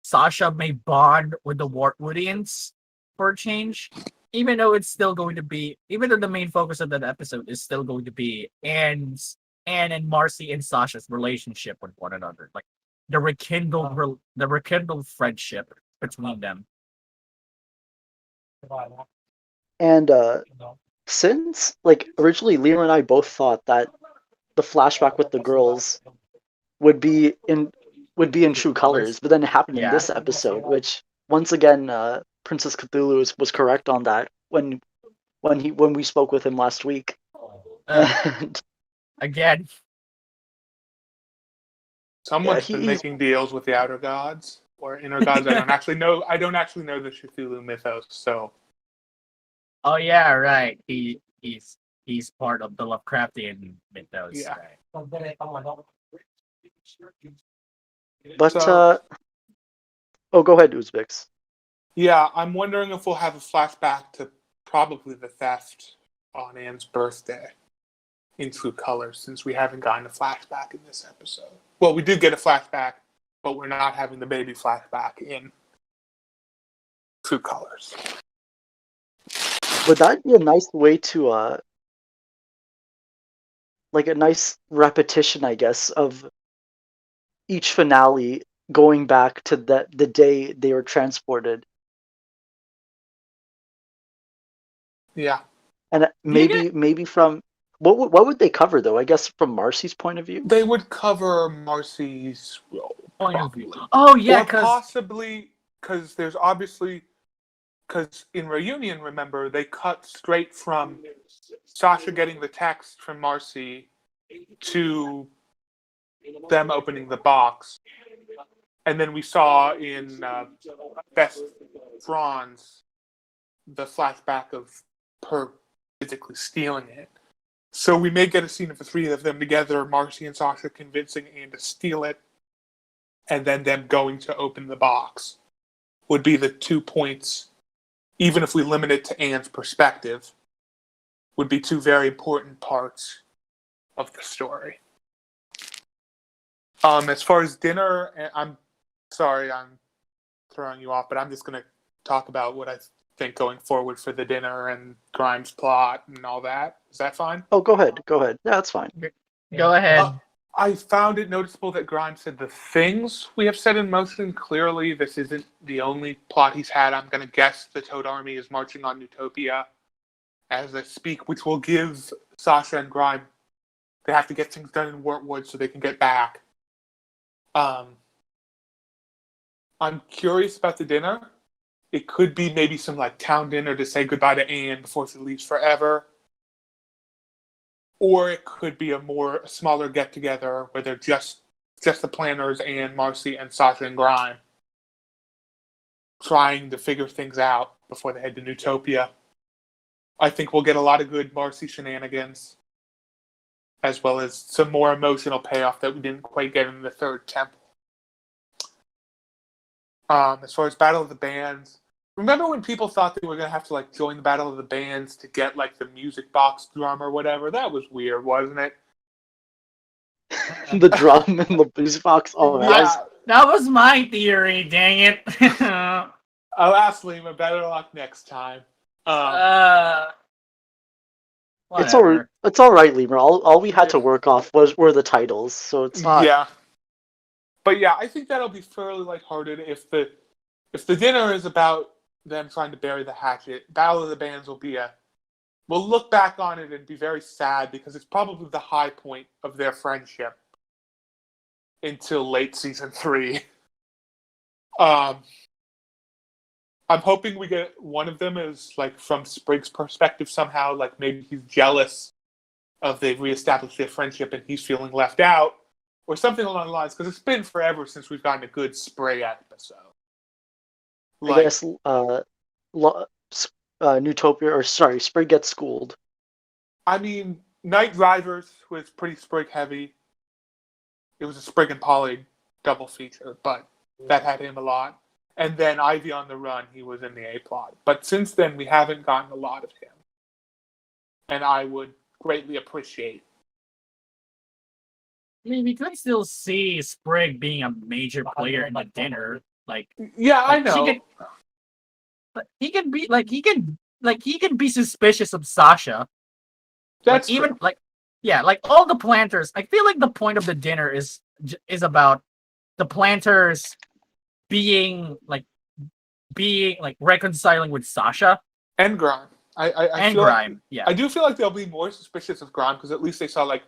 Sasha may bond with the Wartwoodians for a change, even though it's still going to be, even though the main focus of that episode is still going to be Anne and Marcy and Sasha's relationship with one another, like the rekindled friendship between them. And since like originally Lima and I both thought that the flashback with the girls would be in True Colors, but then it happened in this episode, which once again Princess Cthulhu was correct on that when we spoke with him last week. And Again, Someone's been making deals with the outer gods or inner gods. I don't actually know. I don't actually know the Cthulhu mythos. So, oh yeah, right. He's part of the Lovecraftian mythos. Yeah. Right? but So- oh, go ahead, Uzbeks. yeah, I'm wondering if we'll have a flashback to probably the theft on Anne's birthday in True Colors, since we haven't gotten a flashback in this episode. Well, we did get a flashback, but we're not having the baby flashback in True Colors. Would that be a nice way to like a nice repetition, I guess, of each finale going back to the day they were transported, Yeah. and maybe from what would they cover though? I guess from Marcy's point of view. They would cover Marcy's role. Point of view. Oh yeah, Or possibly, because there's obviously, because in Reunion, remember, they cut straight from Sasha getting the text from Marcy to them opening the box. And then we saw in Best Franz the flashback of her physically stealing it. So we may get a scene of the three of them together, Marcy and Sasha convincing Anne to steal it, and then them going to open the box would be the 2 points, even if we limit it to Anne's perspective, would be two very important parts of the story. As far as dinner, I'm sorry I'm throwing you off, but I'm just going to talk about what I think going forward for the dinner and Grimes' plot and all that. Is that fine? Oh, go ahead. Yeah, that's fine. Go ahead. I found it noticeable that Grimes said the things we have set in motion. Clearly, this isn't the only plot he's had. I'm going to guess the Toad Army is marching on Utopia as they speak, which will give Sasha and Grimes, they have to get things done in Wartwood so they can get back. I'm curious about the dinner. It could be maybe some like town dinner to say goodbye to Anne before she leaves forever. Or it could be a smaller get-together where they're just the planners, Anne, Marcy, and Sasha and Grime, trying to figure things out before they head to Newtopia. I think we'll get a lot of good Marcy shenanigans, as well as some more emotional payoff that we didn't quite get in the third temple. As far as Battle of the Bands, remember when people thought they were going to have to like join the Battle of the Bands to get like the music box drum or whatever? That was weird, wasn't it? The drum and the music box. Oh, That was my theory, dang it. I'll ask Lima. Better luck next time. it's all right, Lemur. All we had to work off were the titles, so it's not. Yeah. But yeah, I think that'll be fairly lighthearted. If the dinner is about them trying to bury the hatchet, Battle of the Bands we'll look back on it and be very sad because it's probably the high point of their friendship until late season 3. I'm hoping we get one of them is like from Sprig's perspective somehow, like maybe he's jealous of they've reestablished their friendship and he's feeling left out, or something along the lines. Because it's been forever since we've gotten a good Sprig episode. I guess Newtopia, or sorry, Sprig gets schooled. I mean, Night Drivers was pretty Sprig heavy. It was a Sprig and Polly double feature, but that had him a lot. And then Ivy on the Run, he was in the A plot. But since then, we haven't gotten a lot of him. And I would greatly appreciate. I mean, we could still see Sprig being a major player in the dinner. Like, yeah, I like, know. But he can be suspicious of Sasha. That's like, even true. like all the planters. I feel like the point of the dinner is about the planters being reconciling with Sasha and Grime. I feel Grime. Like, yeah, I do feel like they'll be more suspicious of Grime because at least they saw like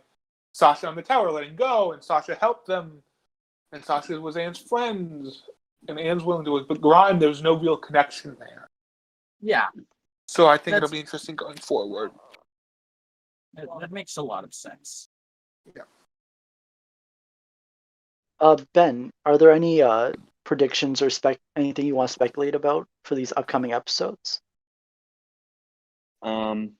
Sasha on the tower letting go, and Sasha helped them, and Sasha was Anne's friend, and Anne's willing to. But Grime, there's no real connection there. Yeah. So I think it'll be interesting going forward. That makes a lot of sense. Yeah. Ben, are there any predictions or anything you want to speculate about for these upcoming episodes? I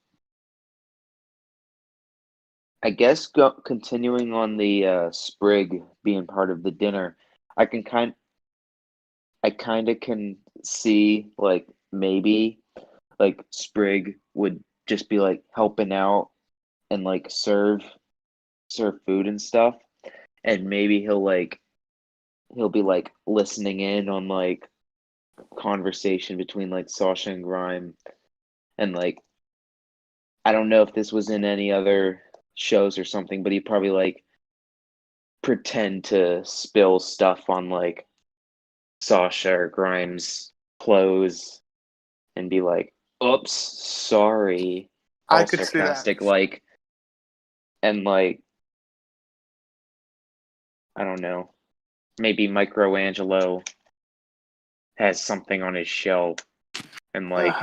guess continuing on the Sprig being part of the dinner, I kind of can see like maybe like Sprig would just be like helping out and like serve food and stuff, and maybe he'll be like listening in on like conversation between like Sasha and Grime, and like I don't know if this was in any other shows or something, but he'd probably like pretend to spill stuff on like Sasha or Grimes' clothes and be like, "Oops, sorry." All I could sarcastic, see that. like, and like, I don't know, maybe MicroAngelo has something on his shelf and like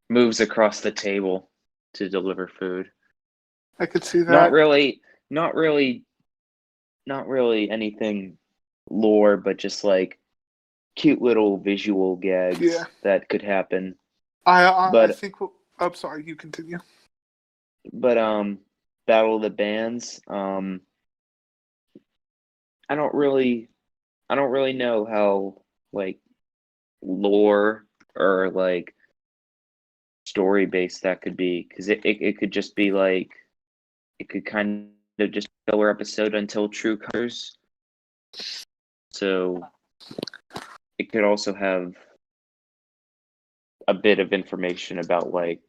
moves across the table to deliver food. I could see that. Not really anything lore, but just like cute little visual gags that could happen. I think. I'm sorry. You continue. But Battle of the Bands. I don't really know how like lore or like story based that could be, because it could just be like it could kind of just filler episode until True Colors. So it could also have a bit of information about like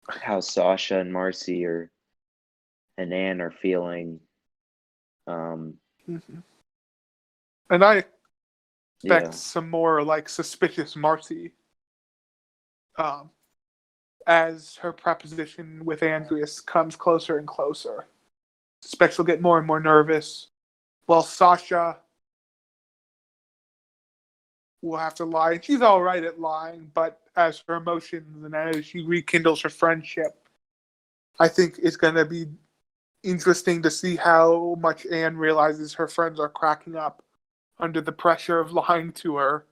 how Sasha and Marcy and Anne are feeling. And I expect some more like suspicious Marcy as her preposition with Andreas comes closer and closer. Suspect she'll get more and more nervous. Well, Sasha will have to lie. And she's all right at lying, but as her emotions and as she rekindles her friendship, I think it's going to be interesting to see how much Anne realizes her friends are cracking up under the pressure of lying to her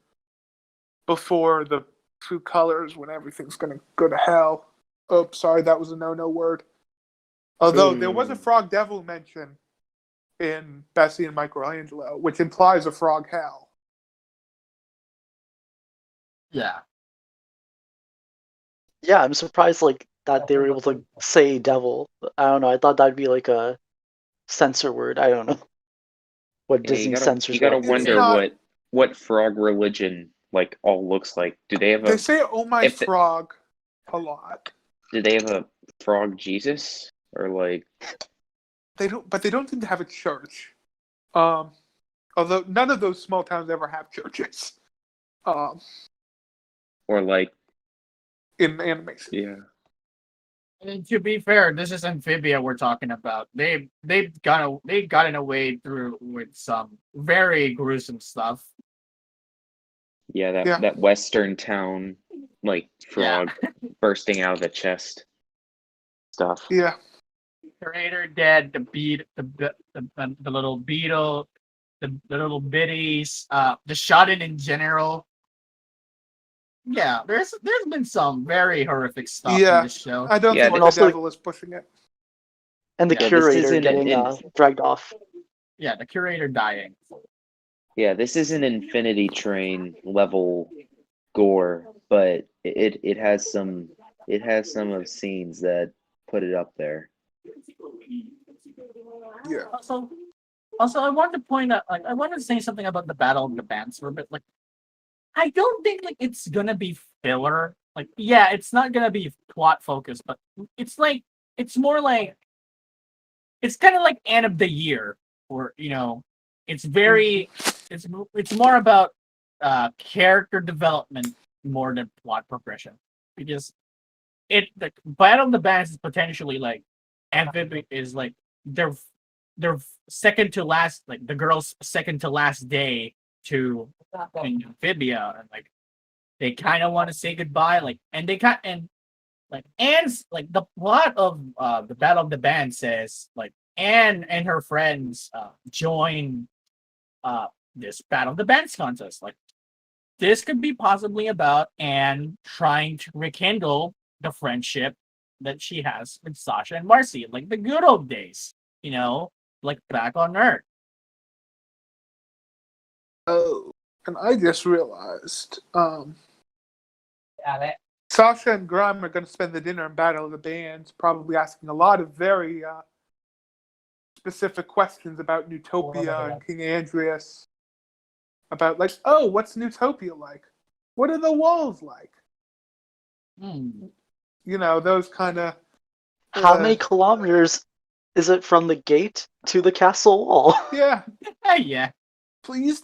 before the True Colors, when everything's going to go to hell. Oh, sorry, that was a no-no word. Although there was a frog devil mention in Bessie and MicroAngelo, which implies a frog hell. Yeah, I'm surprised like that they were able to say devil. I don't know. I thought that'd be like a censor word. I don't know what Disney censors. You gotta wonder what frog religion like all looks like. Do they have They say "Oh my frog" a lot. Do they have a frog Jesus, or like they don't? But they don't seem to have a church. Although none of those small towns ever have churches. Or like in animation. Yeah. And to be fair, this is Amphibia we're talking about. They've gotten away through with some very gruesome stuff. Yeah, that Yeah. that Western town like frog bursting out of the chest stuff. Yeah. Curator dead. The little beetle, the little biddies, the shot in general. Yeah, there's been some very horrific stuff in Yeah. this show. I don't Yeah, think And the also, devil is pushing it. and the Yeah, this curator isn't getting dragged off. Yeah, the curator dying. Yeah, this is an Infinity Train level gore, but it has some of scenes that put it up there. Yeah. Also, I want to point out, like, I want to say something about the Battle of the Bands for a bit. Like, I don't think like it's gonna be filler. Like, yeah, it's not gonna be plot focused, but it's like it's more like it's kind of like end of the year, or it's very it's more about character development more than plot progression, because the Battle of the Bands is potentially like Amphibia is like their second to last, like the girl's second to last day to Amphibia, and like they kind of want to say goodbye, like, and they kind and like Anne's like the plot of the Battle of the Band says like Anne and her friends join this Battle of the Bands contest. Like this could be possibly about Anne trying to rekindle the friendship that she has with Sasha and Marcy, like the good old days, like back on Earth. Oh, and I just realized, Sasha and Graham are going to spend the dinner in Battle of the Bands, probably asking a lot of very specific questions about Newtopia and King Andreas. About like, oh, what's Newtopia like? What are the walls like? Those kind of. How many kilometers is it from the gate to the castle wall? Yeah. Yeah. Please,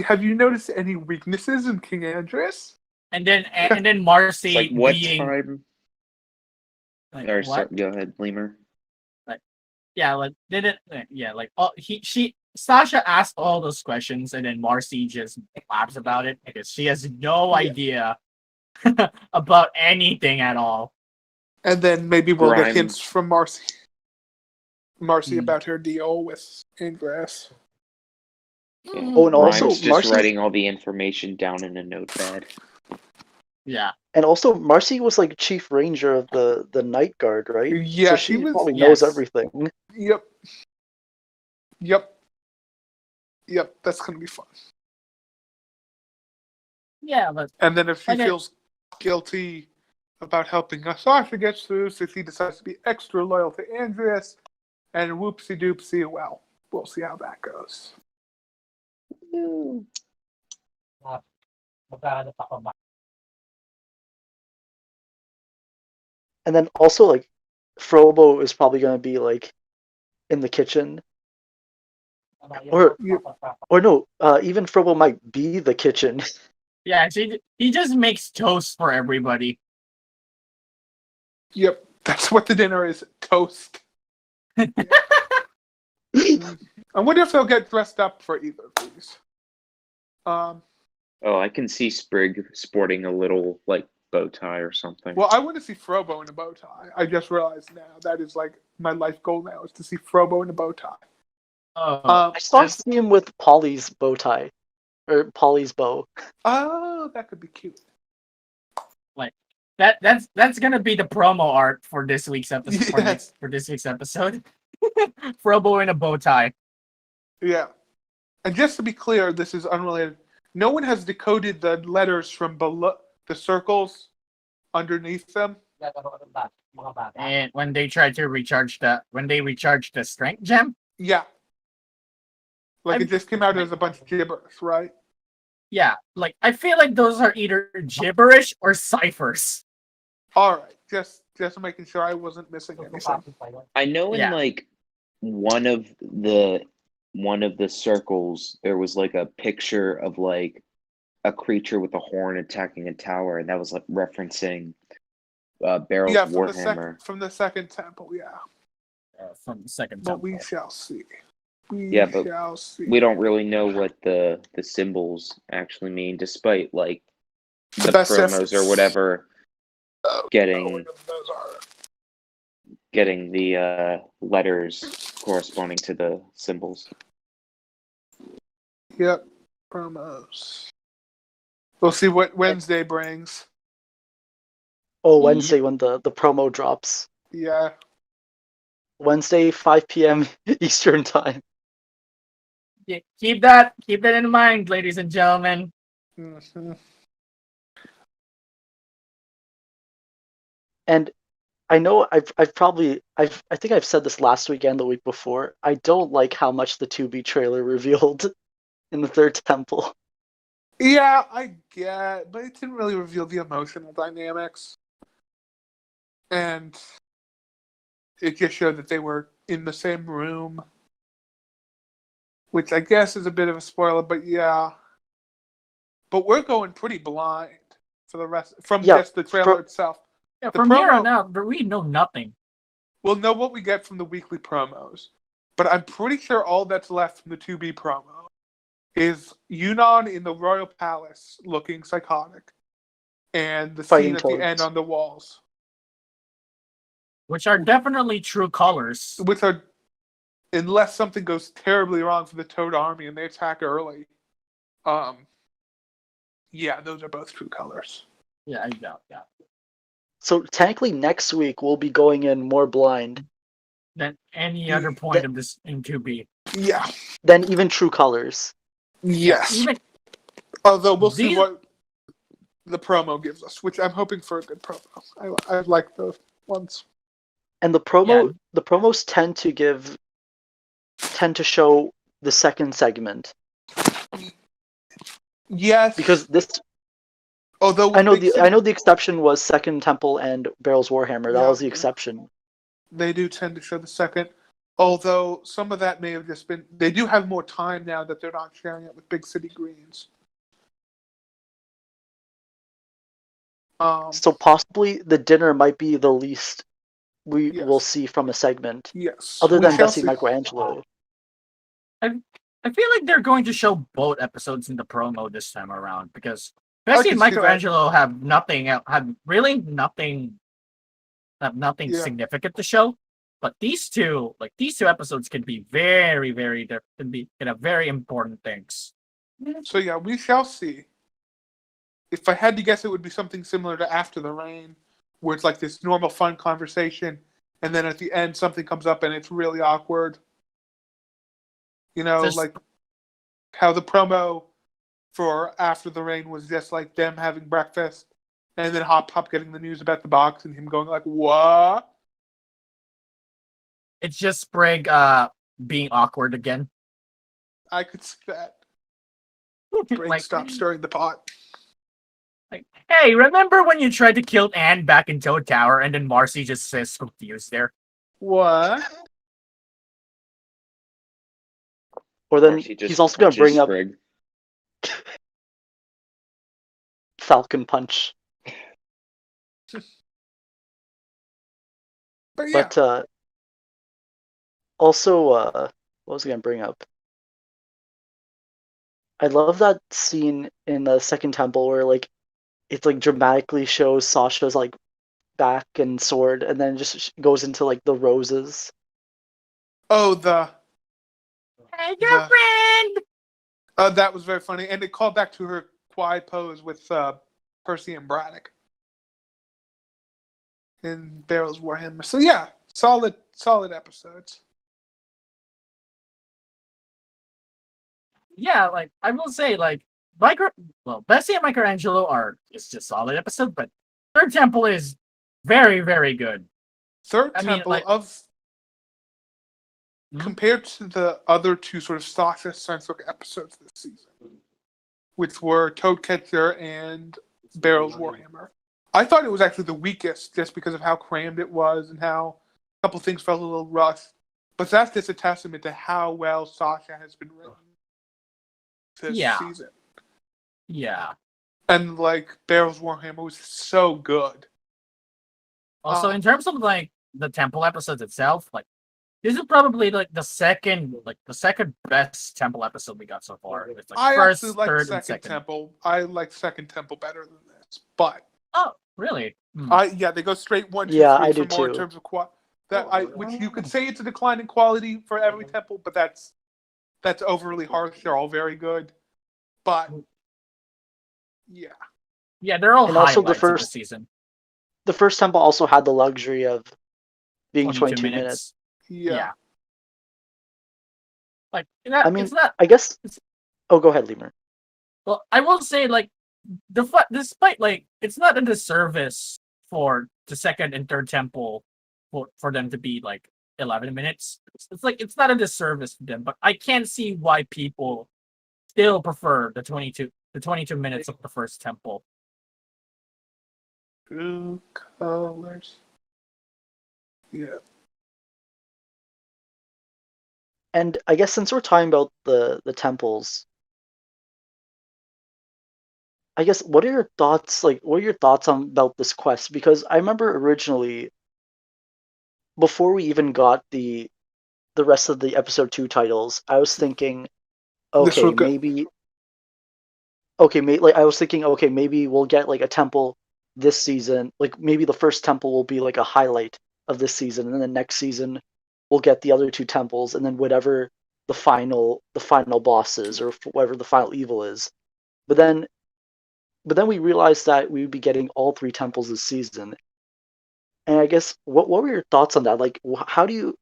have you noticed any weaknesses in King Andreas? And then Marcy It's like what being time? like, Or what? go ahead, Lemur. Yeah, like didn't yeah, like Sasha asked all those questions, and then Marcy just laughs about it because she has no idea about anything at all. And then maybe we'll get Grime. hints from Marcy about her deal with Ingress. Yeah. Oh, and also Grime's just Marcy, writing all the information down in a notepad. Yeah. and also Marcy was like chief ranger of the Night Guard, right? Yeah, so she was. probably knows Yes. everything. Yep. That's gonna be fun. Yeah, but And then if she Okay. feels guilty about helping Sasha get through, so she decides to be extra loyal to Andreas, and whoopsie doopsie, well, we'll see how that goes. And then also like Frobo is probably gonna be like in the kitchen. Or no, even Frobo might be the kitchen. yeah, he just makes toast for everybody. Yep, that's what the dinner is, toast. I wonder if they'll get dressed up for either of these. Oh, I can see Sprig sporting a little like bow tie or something. Well, I want to see Frobo in a bow tie. I just realized now that is like my life goal now is to see Frobo in a bow tie. Oh, I saw him with Polly's bow tie. Or Polly's bow. Oh, that could be cute. like that's gonna be the promo art for this week's episode. Yes. For this week's episode, Frobo in a bow tie. Yeah. And just to be clear, this is unrelated. No one has decoded the letters from below the circles underneath them. And when they try to recharge the strength gem. Yeah. Like it just came out as a bunch of gibberish, right? Yeah, like I feel like those are either gibberish or ciphers. All right. Just making sure I wasn't missing anything. I know in like one of the circles there was like a picture of like a creature with a horn attacking a tower, and that was like referencing Barrel's Warhammer. From the second temple, yeah. From the second But temple. we shall see. Yeah, but shall see. we don't really know what the symbols actually mean, despite like The the best promos efforts. or whatever Oh, getting what those are. getting the letters corresponding to the symbols. Yep, promos. We'll see what Wednesday brings. Oh, Wednesday when the promo drops. Yeah. Wednesday, 5 p.m. Eastern time. Yeah, keep that in mind, ladies and gentlemen. Mm-hmm. And I know I think I've said this last week and the week before. I don't like how much the 2B trailer revealed in the third temple. Yeah, I get, but it didn't really reveal the emotional dynamics. And it just showed that they were in the same room, which I guess is a bit of a spoiler, but yeah. But we're going pretty blind for the rest from Yeah, just the trailer itself. Yeah, The from here on promo- out, we know nothing. We'll know what we get from the weekly promos, but I'm pretty sure all that's left from the 2B promo is Yunnan in the Royal Palace looking psychotic, and the Fighting scene at the toads. end on the walls, Which are definitely true colors. which are, unless something goes terribly wrong for the Toad Army and they attack early, yeah, those are both true colors. Yeah. So technically next week we'll be going in more blind Than any other point of this in 2B. Yeah. than even true colors. Yes. Even Although we'll see these- what the promo gives us, which I'm hoping for a good promo. I like those ones. And the promos tend to show the second segment. Yes. Because this although I know the exception was Second Temple and Barrel's Warhammer. That Yeah. was the exception. they do tend to show the second. Although some of that may have just been, they do have more time now that they're not sharing it with Big City Greens. So possibly the dinner might be the least we Yes. will see from a segment, Yes. other We than shall Bessie see. MicroAngelo. I feel like they're going to show both episodes in the promo this time around because Bessie and can see that. MicroAngelo have really nothing Yeah. significant to show. But these two episodes can be very, very can have very important things. So yeah, we shall see. If I had to guess, it would be something similar to After the Rain, where it's like this normal fun conversation, and then at the end something comes up and it's really awkward. You know, like how the promo for After the Rain was just like them having breakfast, and then Hop Pop getting the news about the box and him going like, "What?" It's just Sprague being awkward again. I could see that. Brain Like, stop stirring the pot. like, hey, remember when you tried to kill Anne back in Toad Tower and then Marcy just says confused there? What? Or then Marcy just he's also going to punches bring up Sprig. Falcon Punch. But yeah, But also, what was I going to bring up? I love that scene in the Second Temple where like it like dramatically shows Sasha's like back and sword, and then just goes into like the roses. oh the Hey, girlfriend! that was very funny, and it called back to her quiet pose with Percy and Braddock in Barrel's Warhammer. So yeah, solid episodes. Yeah, like I will say, like Bessie and MicroAngelo is just solid episode, but Third Temple is very, very good. Third I mean, Temple like- of compared to the other two sort of Sasha-centric episodes this season, which were Toadcatcher and Barrel's Warhammer. I thought it was actually the weakest just because of how crammed it was and how a couple things felt a little rushed. But that's just a testament to how well Sasha has been written this season. Yeah. And like Barrel's Warhammer was so good. Also, in terms of like the Temple episodes itself, like This is probably like the second best temple episode we got so far. It's like I first, actually like third, and Second second. Temple. I like Second Temple better than this, but Oh, really? they go straight 1, 2, Yeah, 3 I do for more in too. terms of which you could say it's a decline in quality for every temple, but that's overly harsh. They're all very good, but yeah, Yeah, they're all And also highlights of the season. the first temple also had the luxury of being 22 22 minutes. yeah. Like I mean, it's not. I guess. Oh, go ahead, Lemur. Well, I will say like despite like it's not a disservice for the second and third temple for them to be like 11 minutes. It's like it's not a disservice to them, but I can't see why people still prefer the 22 minutes of the first temple. True colors. Yeah. And I guess since we're talking about the temples, I guess what are your thoughts? Like, what are your thoughts on about this quest? Because I remember originally, before we even got the rest of the episode 2 titles, I was thinking, This okay, will go. maybe, okay, like I was thinking, okay, maybe we'll get like a temple this season. Like maybe the first temple will be like a highlight of this season, and then the next season we'll get the other 2 temples, and then whatever the final boss is, or whatever the final evil is. But then we realized that we would be getting all 3 temples this season. And I guess what were your thoughts on that? Like, how do you?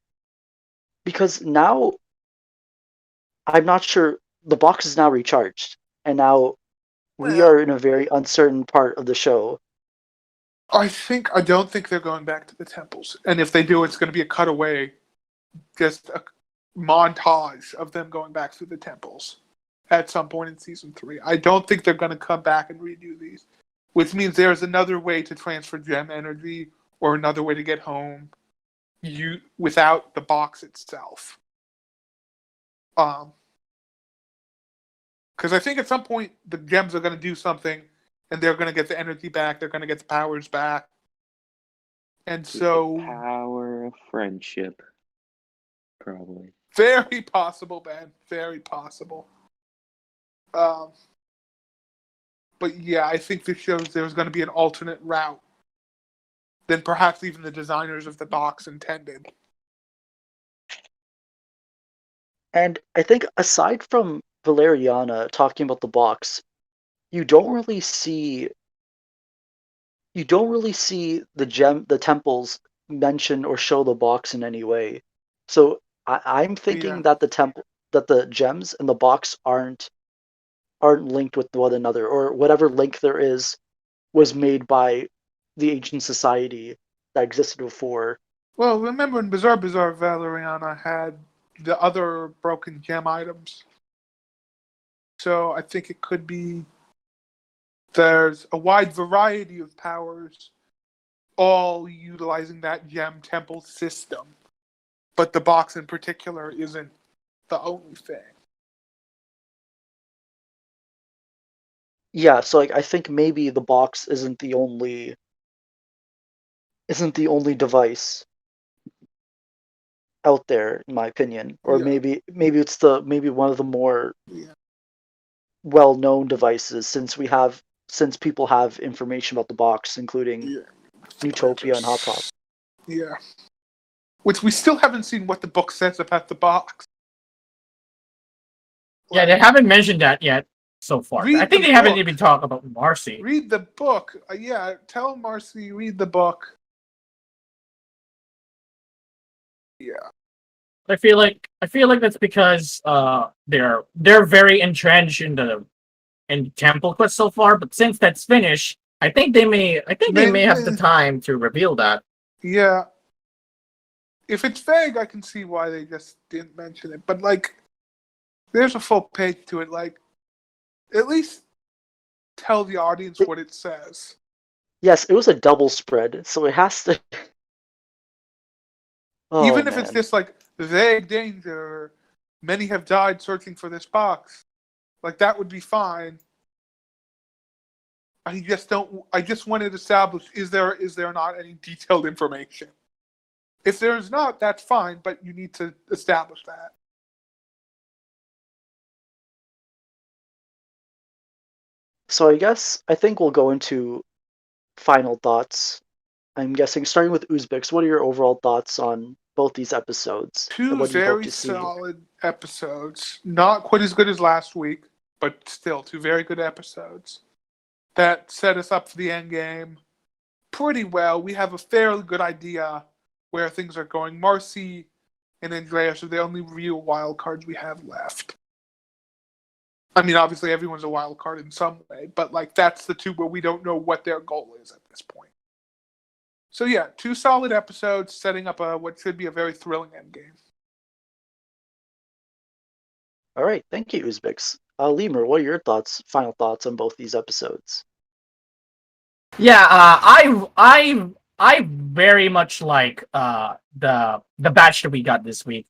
Because now I'm not sure the box is now recharged, and now we Well, are in a very uncertain part of the show. I don't think they're going back to the temples, and if they do, it's going to be a cutaway, just a montage of them going back through the temples at some point in season 3. I don't think they're going to come back and redo these, which means there's another way to transfer gem energy or another way to get home, without the box itself. Because I think at some point the gems are going to do something, and they're going to get the energy back. They're going to get the powers back, and so the power of friendship, probably. very possible, Ben. Very possible. But yeah, I think this shows there's going to be an alternate route than perhaps even the designers of the box intended. And I think aside from Valeriana talking about the box, you don't really see the temples mention or show the box in any way. So I'm thinking Yeah. that the gems and the box aren't linked with one another, or whatever link there is was made by the ancient society that existed before. Well, remember in Bizarre Valeriana had the other broken gem items. So I think it could be there's a wide variety of powers, all utilizing that gem temple system. But the box in particular isn't the only thing. Yeah, so like I think maybe the box isn't the only device out there, in my opinion. Or Yeah. maybe it's maybe one of the more Yeah. well-known devices, since people have information about the box, including Yeah. Utopia and Hot Top. Yeah. Which we still haven't seen what the book says about the box. Yeah, they haven't mentioned that yet so far. Read I think the they haven't book. even talked about Marcy. Read the book. Yeah, tell Marcy, read the book. Yeah. I feel like that's because they're very entrenched in Temple Quest so far, but since that's finished, I think they may have the time to reveal that. Yeah. If it's vague, I can see why they just didn't mention it. But like, there's a full page to it. Like, at least tell the audience what it says. Yes, it was a double spread, so it has to. Oh, Even if man. it's just like vague danger, many have died searching for this box. Like that would be fine. I just want to establish: is there not any detailed information? If there's not, that's fine, but you need to establish that. So I think we'll go into final thoughts. I'm guessing starting with Uzbeks, what are your overall thoughts on both these episodes? And Two what do you hope very to see? solid episodes. Not quite as good as last week, but still two very good episodes that set us up for the end game pretty well. We have a fairly good idea where things are going. Marcy and Andreas are the only real wild cards we have left. I mean, obviously everyone's a wild card in some way, but like that's the two where we don't know what their goal is at this point. So yeah, two solid episodes setting up what should be a very thrilling end game. All right, thank you, Uzbeks. Lemur, what are your final thoughts on both these episodes? Yeah, I very much like the batch that we got this week.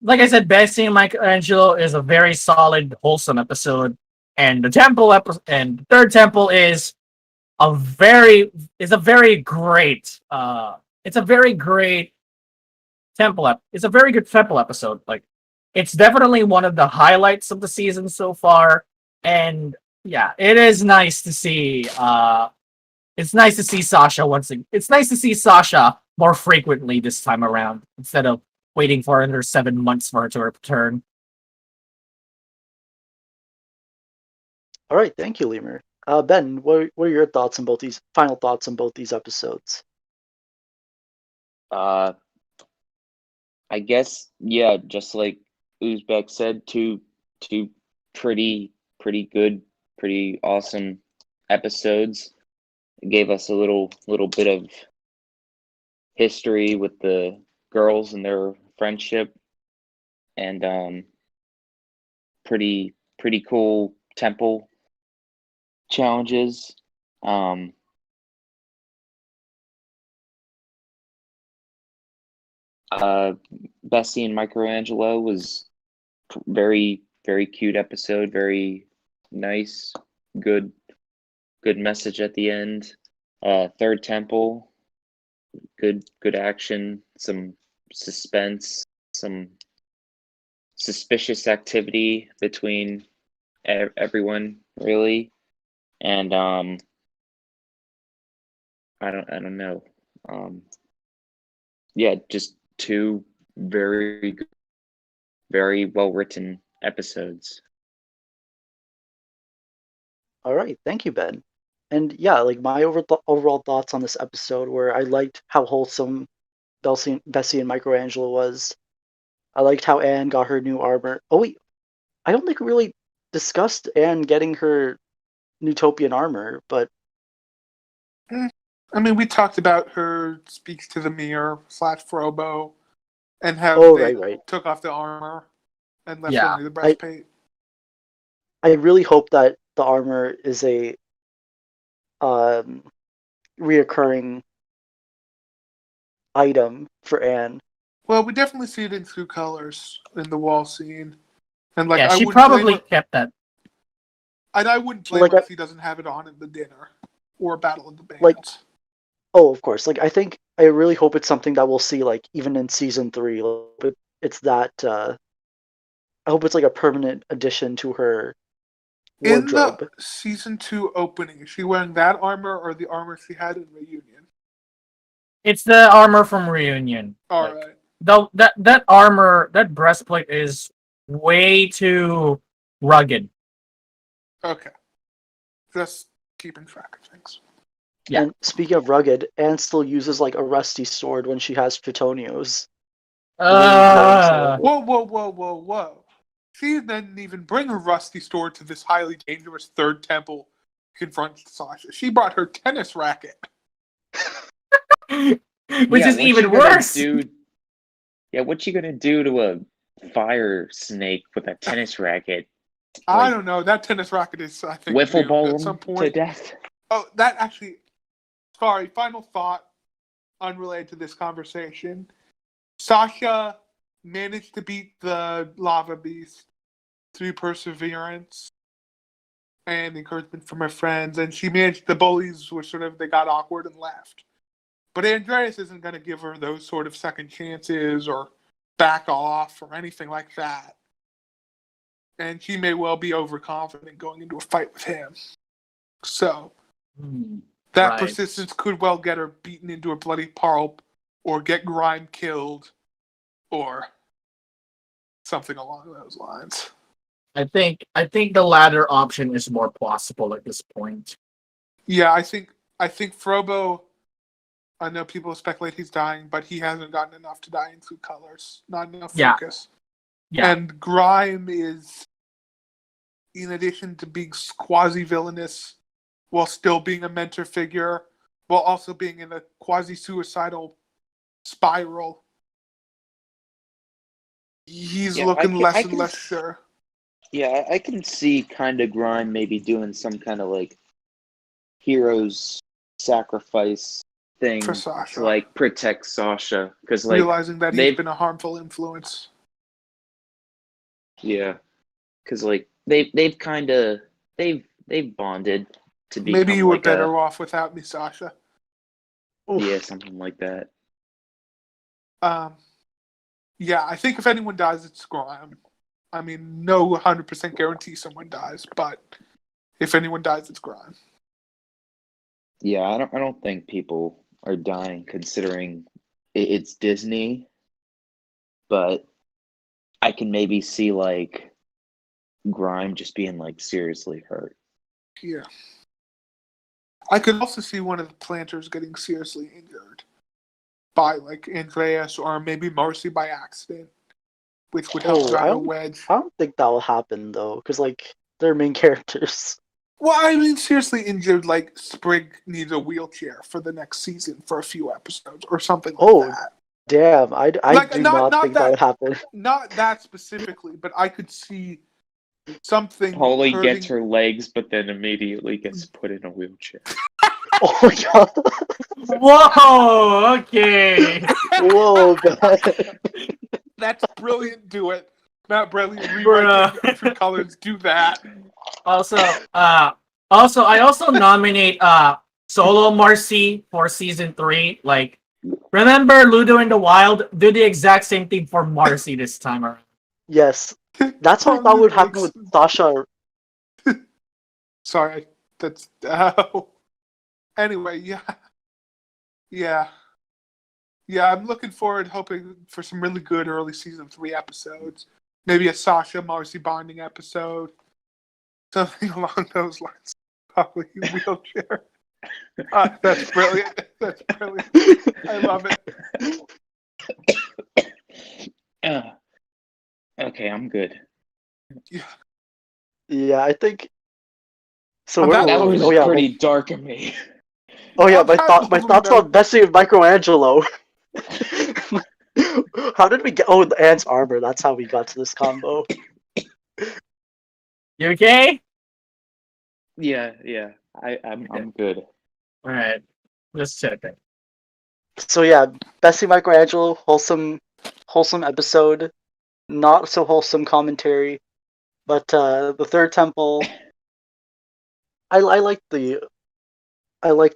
Like I said, Bessie and Michelangelo is a very solid, wholesome episode, and the temple and the third temple is a very great it's a very great it's a very good temple episode. Like it's definitely one of the highlights of the season so far, and yeah, it is nice to see it's nice to see Sasha once again. It's nice to see Sasha more frequently this time around instead of waiting for another 7 months for her to return. All right, thank you, Lemur. Ben, what are your final thoughts on both these episodes? I guess yeah, just like Uzbek said, two pretty good, pretty awesome episodes. It gave us a little bit of history with the girls and their friendship, and pretty cool temple challenges. Bessie and MicroAngelo was very cute episode, very nice, good message at the end. Third temple, good action, some suspense, some suspicious activity between everyone really, and I don't know, yeah, just two very well written episodes. All right, thank you, Ben. And yeah, like my overall thoughts on this episode were I liked how wholesome Bessie and Michelangelo was. I liked how Anne got her new armor. Oh wait, I don't think we really discussed Anne getting her Newtopian armor, but I mean, we talked about her speaks to the mirror / Frobo, and how oh they right. took off the armor and left Yeah, only the breastplate. I really hope that the armor is a um reoccurring item for Anne. Well, we definitely see it in True Colors in the wall scene, and like yeah, I she wouldn't blame probably her, kept that. and I wouldn't blame Like her if she doesn't have it on at the dinner or Battle of the Bands. Like- oh, of course. Like I really hope it's something that we'll see like even in season 3. But it's that I hope it's like a permanent addition to her in the wardrobe. season 2 opening, is she wearing that armor or the armor she had in Reunion? It's the armor from Reunion. All Like, right. though that armor, that breastplate is way too rugged. Okay. Just keeping track of things. Yeah. And speaking of rugged, Anne still uses like a rusty sword when she has Tritonios. Uh, Whoa. She didn't even bring her rusty sword to this highly dangerous third temple to confront Sasha. She brought her tennis racket. which Yeah, is what's even she gonna worse. Yeah, what you gonna do to a fire snake with a tennis racket? I Like, don't know. That tennis racket is, I think, wiffle doomed ball at him some to point. death. Oh, that actually. Sorry, final thought, unrelated to this conversation. Sasha managed to beat the lava beast through perseverance and encouragement from her friends, and she managed, the bullies were they got awkward and left. But Andreas isn't going to give her those sort of second chances or back off or anything like that. And she may well be overconfident going into a fight with him. So that Right. persistence could well get her beaten into a bloody pulp or get Grime killed or something along those lines. I think the latter option is more plausible at this point. Yeah, I think Frobo, I know people speculate he's dying, but he hasn't gotten enough to die in True Colors. Not enough focus. Yeah. And Grime is, in addition to being quasi-villainous, while still being a mentor figure, while also being in a quasi-suicidal spiral, he's looking less and less sure. Yeah, I can see kind of Grime maybe doing some kind of like hero's sacrifice thing For Sasha. to like protect Sasha, because like Realizing that he's been a harmful influence. Yeah, because like they've kind of they've bonded to become Maybe you were like better off without me, Sasha. yeah, something like that. Yeah, I think if anyone dies, it's Grime. I mean, no 100% guarantee someone dies, but if anyone dies, it's Grime. Yeah, I don't think people are dying considering it's Disney, but I can maybe see like Grime just being like seriously hurt. Yeah. I could also see one of the planters getting seriously injured by like Andreas or maybe Marcy by accident, which would help drive a wedge. I don't think that will happen though, because like they're main characters. Well, I mean, seriously injured, like Sprig needs a wheelchair for the next season for a few episodes or something like that. Damn, I Like, do not think that would happen. Not that specifically, but I could see something. Holly gets her legs, but then immediately gets put in a wheelchair. Oh my god. Whoa, okay. Whoa, god. That's brilliant. Do it. Matt Bradley rewriting True Colors. Do that. Also, I also nominate Solo Marcy for season 3. Like, remember Ludo in the Wild? Do the exact same thing for Marcy this time around. Yes. That's what I thought would happen with Sasha. Sorry, that's anyway, yeah. I'm looking forward, hoping for some really good early season 3 episodes. Maybe a Sasha Marcy bonding episode, something along those lines. Probably wheelchair. That's brilliant. That's brilliant. I love it. Okay, I'm good. Yeah, I think. So that was pretty dark of me. Oh yeah, my thoughts on Bessie and MicroAngelo. How did we get? Oh, the Ant's armor. That's how we got to this combo. You okay? Yeah. I'm good. All right, just checking. So yeah, Bessie MicroAngelo, wholesome episode, not so wholesome commentary, but the Third Temple. I like the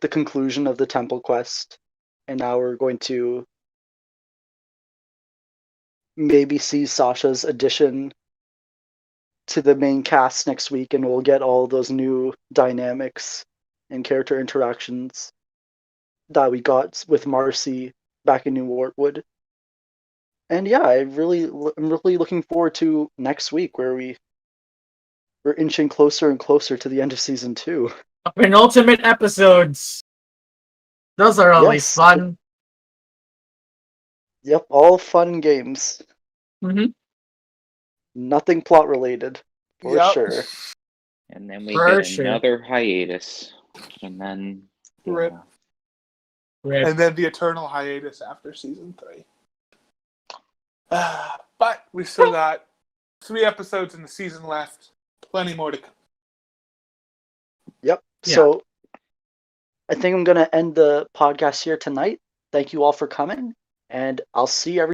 conclusion of the temple quest, and now we're going to maybe see Sasha's addition to the main cast next week, and we'll get all those new dynamics and character interactions that we got with Marcy back in New Wartwood. And yeah, I'm really looking forward to next week, where we're inching closer and closer to the end of season 2. Penultimate episodes. Those are always fun. Yep, all fun games. Mm-hmm. Nothing plot related, for sure. And then we get another hiatus, and then Rip. And then the eternal hiatus after season 3. But we still got 3 episodes in the season left. Plenty more to come. Yep. Yeah. So I think I'm going to end the podcast here tonight. Thank you all for coming, and I'll see everyone.